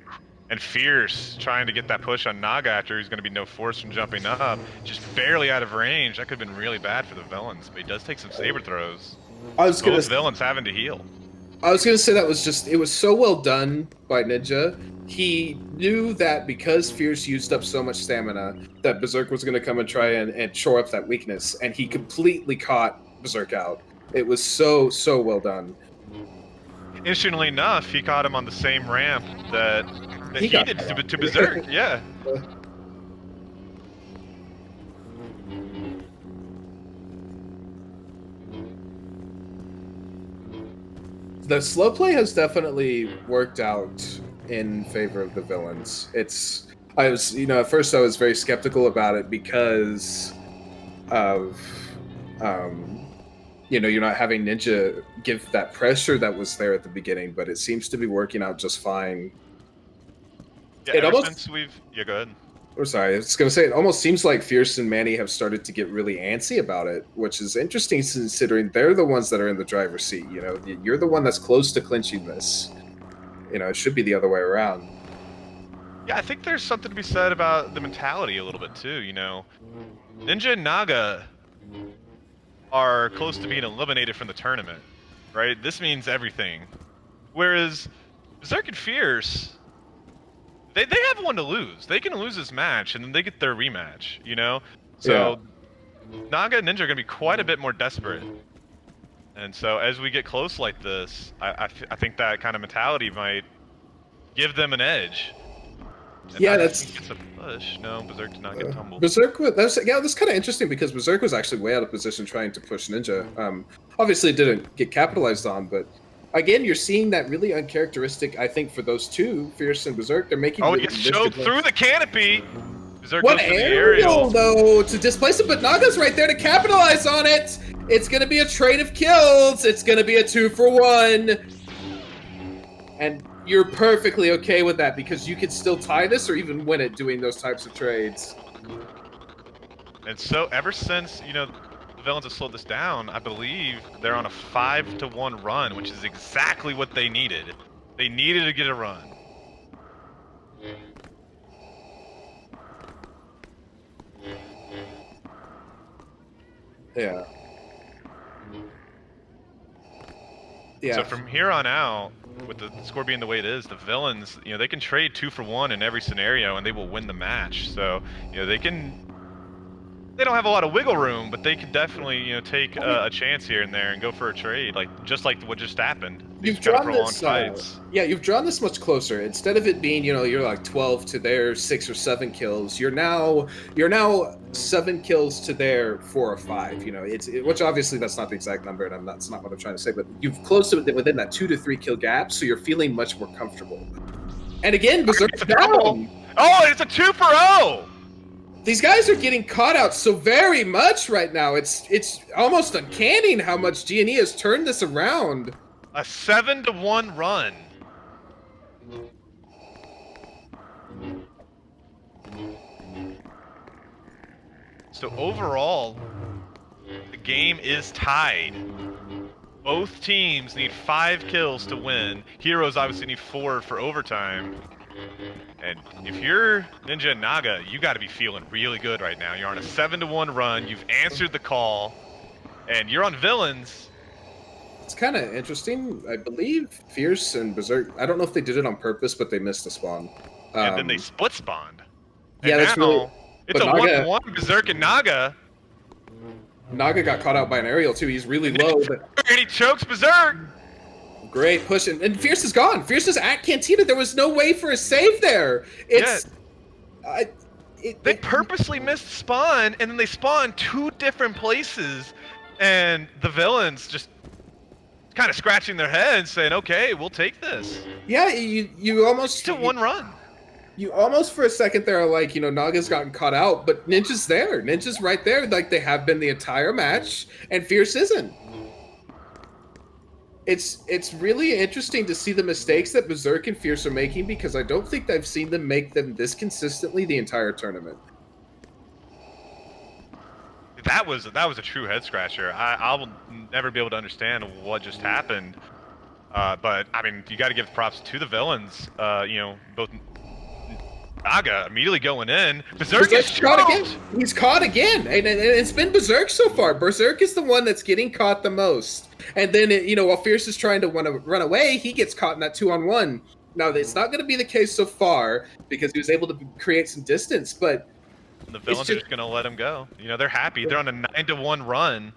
And Fierce trying to get that push on Naga after he's going to be no force from jumping up. Just barely out of range. That could have been really bad for the villains, but he does take some saber throws. Both villains having to heal. I was going to say that was just... It was so well done by Ninja. He knew that because Fierce used up so much stamina, that Berserk was going to come and try and shore up that weakness, and he completely caught Berserk out. It was so well done. Interestingly enough, he caught him on the same ramp that he did to Berserk, yeah. The slow play has definitely worked out in favor of the villains. At first I was very skeptical about it because of, you're not having Ninja give that pressure that was there at the beginning, but it seems to be working out just fine. Yeah, go ahead. Oh, sorry, I was going to say, it almost seems like Fierce and Manny have started to get really antsy about it, which is interesting considering they're the ones that are in the driver's seat. You're the one that's close to clinching this. It should be the other way around. Yeah, I think there's something to be said about the mentality a little bit too, Ninja and Naga are close to being eliminated from the tournament, right? This means everything. Whereas Berserk and Fierce... They have one to lose. They can lose this match, and then they get their rematch, So, Naga and Ninja are going to be quite a bit more desperate. And so, as we get close like this, I think that kind of mentality might give them an edge. And Yeah, Naga, I that's think, gets a push. No, Berserk did not get tumbled. Berserk. That's kind of interesting because Berserk was actually way out of position trying to push Ninja. Obviously, it didn't get capitalized on, but again, you're seeing that really uncharacteristic. I think for those two, Fierce and Berserk, they're making. Oh, really it gets shoved through the canopy. Berserk What goes for the aerial though to displace it, but Naga's right there to capitalize on it. It's gonna be a trade of kills. It's gonna be a 2-for-1, and you're perfectly okay with that because you could still tie this or even win it doing those types of trades. And so ever since, you know, the villains have slowed this down, I believe they're on a 5-to-1 run, which is exactly what they needed. They needed to get a run. Yeah. Yeah. So from here on out, with the score being the way it is, the villains, you know, they can trade 2-for-1 in every scenario and they will win the match. So, you know, they don't have a lot of wiggle room, but they could definitely, you know, take a chance here and there and go for a trade, just like what just happened. You've drawn this, yeah, you've drawn this much closer. Instead of it being, you know, you're like 12 to their 6 or 7 kills, you're now 7 kills to their 4 or 5. You know, which obviously that's not the exact number, and that's not what I'm trying to say. But you've closed it within that 2 to 3 kill gap, so you're feeling much more comfortable. And again, Berserk's down. Oh, it's a 2-for-0. These guys are getting caught out so very much right now. It's almost uncanny how much G&E has turned this around. A 7-to-1 run. So overall, the game is tied. Both teams need 5 kills to win. Heroes obviously need 4 for overtime. And if you're Ninja and Naga, you got to be feeling really good right now. You're on a 7-to-1 run. You've answered the call, and you're on villains. It's kind of interesting. I believe Fierce and Berserk, I don't know if they did it on purpose, but they missed a spawn. And then they split spawned. And yeah, that's really... It's a 1-to-1 Berserk and Naga. Naga got caught out by an aerial, too. He's really low. And he chokes Berserk. Great push. And Fierce is gone. Fierce is at Cantina. There was no way for a save there. It's... They purposely missed spawn, and then they spawn 2 different places. And the villains just kind of scratching their heads, saying, "Okay, we'll take this." Yeah, you almost to 1 run. You almost for a second there are like, you know, Naga's gotten caught out, but Ninja's there. Ninja's right there, like they have been the entire match, and Fierce isn't. It's really interesting to see the mistakes that Berserk and Fierce are making because I don't think I've seen them make them this consistently the entire tournament. That was a true head scratcher. I will never be able to understand what just happened. But I mean, you got to give props to the villains. You know, both Naga immediately going in. Berserk is caught again. He's caught again, and it's been Berserk so far. Berserk is the one that's getting caught the most. And then, you know, while Fierce is trying to run away, he gets caught in that 2-on-1. Now, it's not going to be the case so far because he was able to create some distance, but the villains are just going to let him go. You know, they're happy. They're on a 9-to-1 run.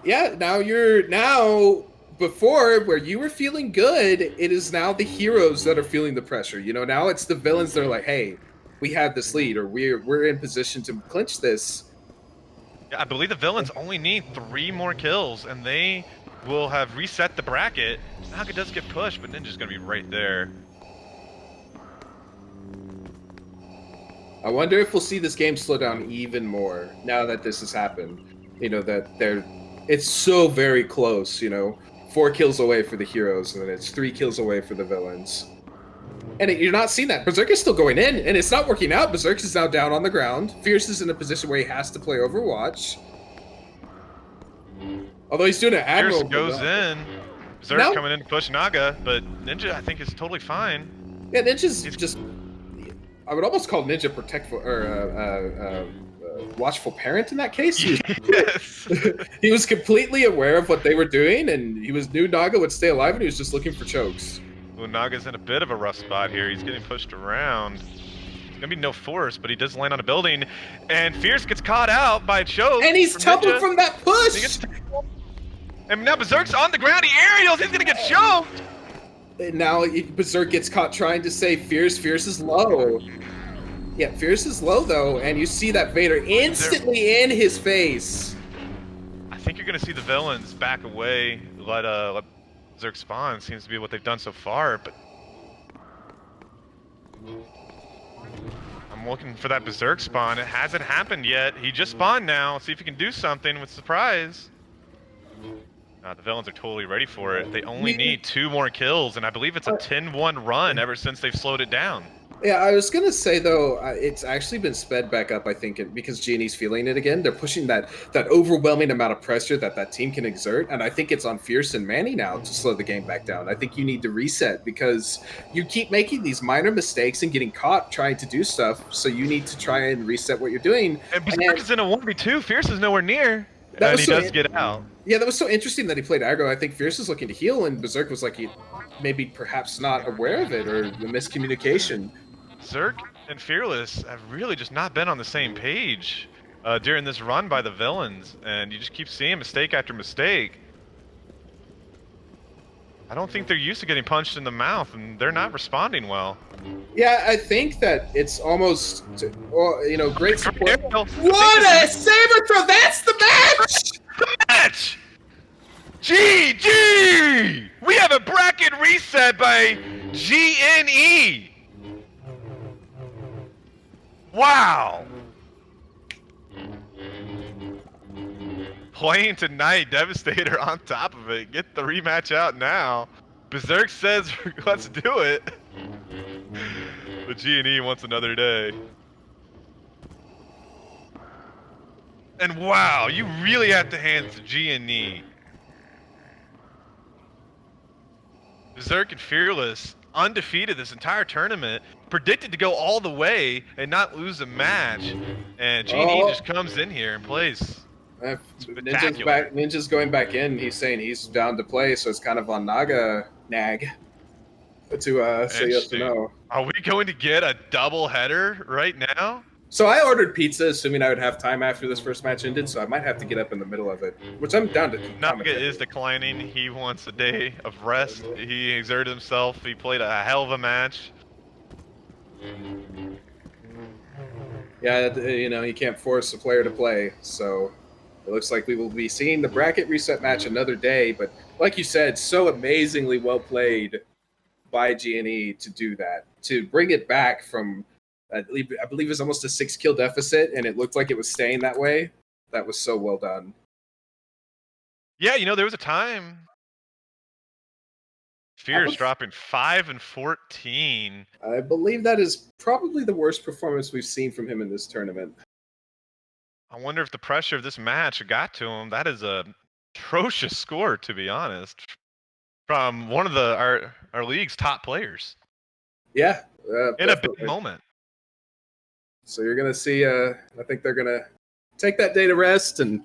Yeah, now before where you were feeling good, it is now the heroes that are feeling the pressure. You know, now it's the villains that are like, "Hey, we have this lead, or we're in position to clinch this." Yeah, I believe the villains only need 3 more kills, and they will have reset the bracket. Naga does get pushed, but Ninja's gonna be right there. I wonder if we'll see this game slow down even more now that this has happened. You know, that it's so very close, you know. 4 kills away for the heroes, and then it's 3 kills away for the villains. And you're not seeing that. Berserk is still going in, and it's not working out. Berserk is now down on the ground. Fierce is in a position where he has to play Overwatch. Although he's doing an admirable Fierce goes in. Berserk coming in to push Naga, but Ninja, I think, is totally fine. Yeah, Ninja's just... I would almost call Ninja watchful parent in that case. Yes. He was completely aware of what they were doing, and he knew Naga would stay alive, and he was just looking for chokes. Well, Naga's in a bit of a rough spot here. He's getting pushed around. There's gonna be no force, but he does land on a building, and Fierce gets caught out by a choke. And he's tumbled from that push. And now Berserk's on the ground. He aerials. He's gonna get choked. And now Berserk gets caught trying to save Fierce. Fierce is low. Yeah, Fierce is low though, and you see that Vader instantly in his face. I think you're gonna see the villains back away, let Berserk spawn. Seems to be what they've done so far, but I'm looking for that Berserk spawn. It hasn't happened yet. He just spawned now. See if he can do something with surprise. The villains are totally ready for it. They only need 2 more kills, and I believe it's a 10-1 run ever since they've slowed it down. Yeah, I was gonna say though, it's actually been sped back up. I think because Genie's feeling it again. They're pushing that overwhelming amount of pressure that team can exert, and I think it's on Fierce and Manny now to slow the game back down. I think you need to reset because you keep making these minor mistakes and getting caught trying to do stuff. So you need to try and reset what you're doing. And Berserk is in a 1v2. Fierce is nowhere near, and he does get out. Yeah, that was so interesting that he played aggro. I think Fierce is looking to heal, and Berserk was like maybe perhaps not aware of it or the miscommunication. Berserk and Fearless have really just not been on the same page during this run by the villains, and you just keep seeing mistake after mistake. I don't think they're used to getting punched in the mouth, and they're not responding well. Yeah, I think that it's almost, well, you know, great support. What a saber throw! That's the match! The match! GG! We have a bracket reset by GNE! Wow! Playing tonight, Devastator on top of it. Get the rematch out now. Berserk says, let's do it. But G&E wants another day. And wow, you really have to hand it to G&E. Berserk and Fearless, undefeated this entire tournament, predicted to go all the way and not lose a match. And G&E just comes in here and plays. Ninja's going back in. He's saying he's down to play, so it's kind of on Naga to say yes or no. Are we going to get a double header right now? So I ordered pizza, assuming I would have time after this first match ended, so I might have to get up in the middle of it, which I'm down to. Naga is declining. He wants a day of rest. He exerted himself. He played a hell of a match. Yeah, you know, you can't force a player to play, so it looks like we will be seeing the bracket reset match another day, but like you said, so amazingly well played by G&E to do that, to bring it back from, I believe it was almost a 6-kill deficit, and it looked like it was staying that way. That was so well done. Yeah, you know, there was a time Fear's dropping 5 and 14. I believe that is probably the worst performance we've seen from him in this tournament. I wonder if the pressure of this match got to him. That is a atrocious score, to be honest, from one of our league's top players. Yeah, in a big moment. So you're gonna see. I think they're gonna take that day to rest and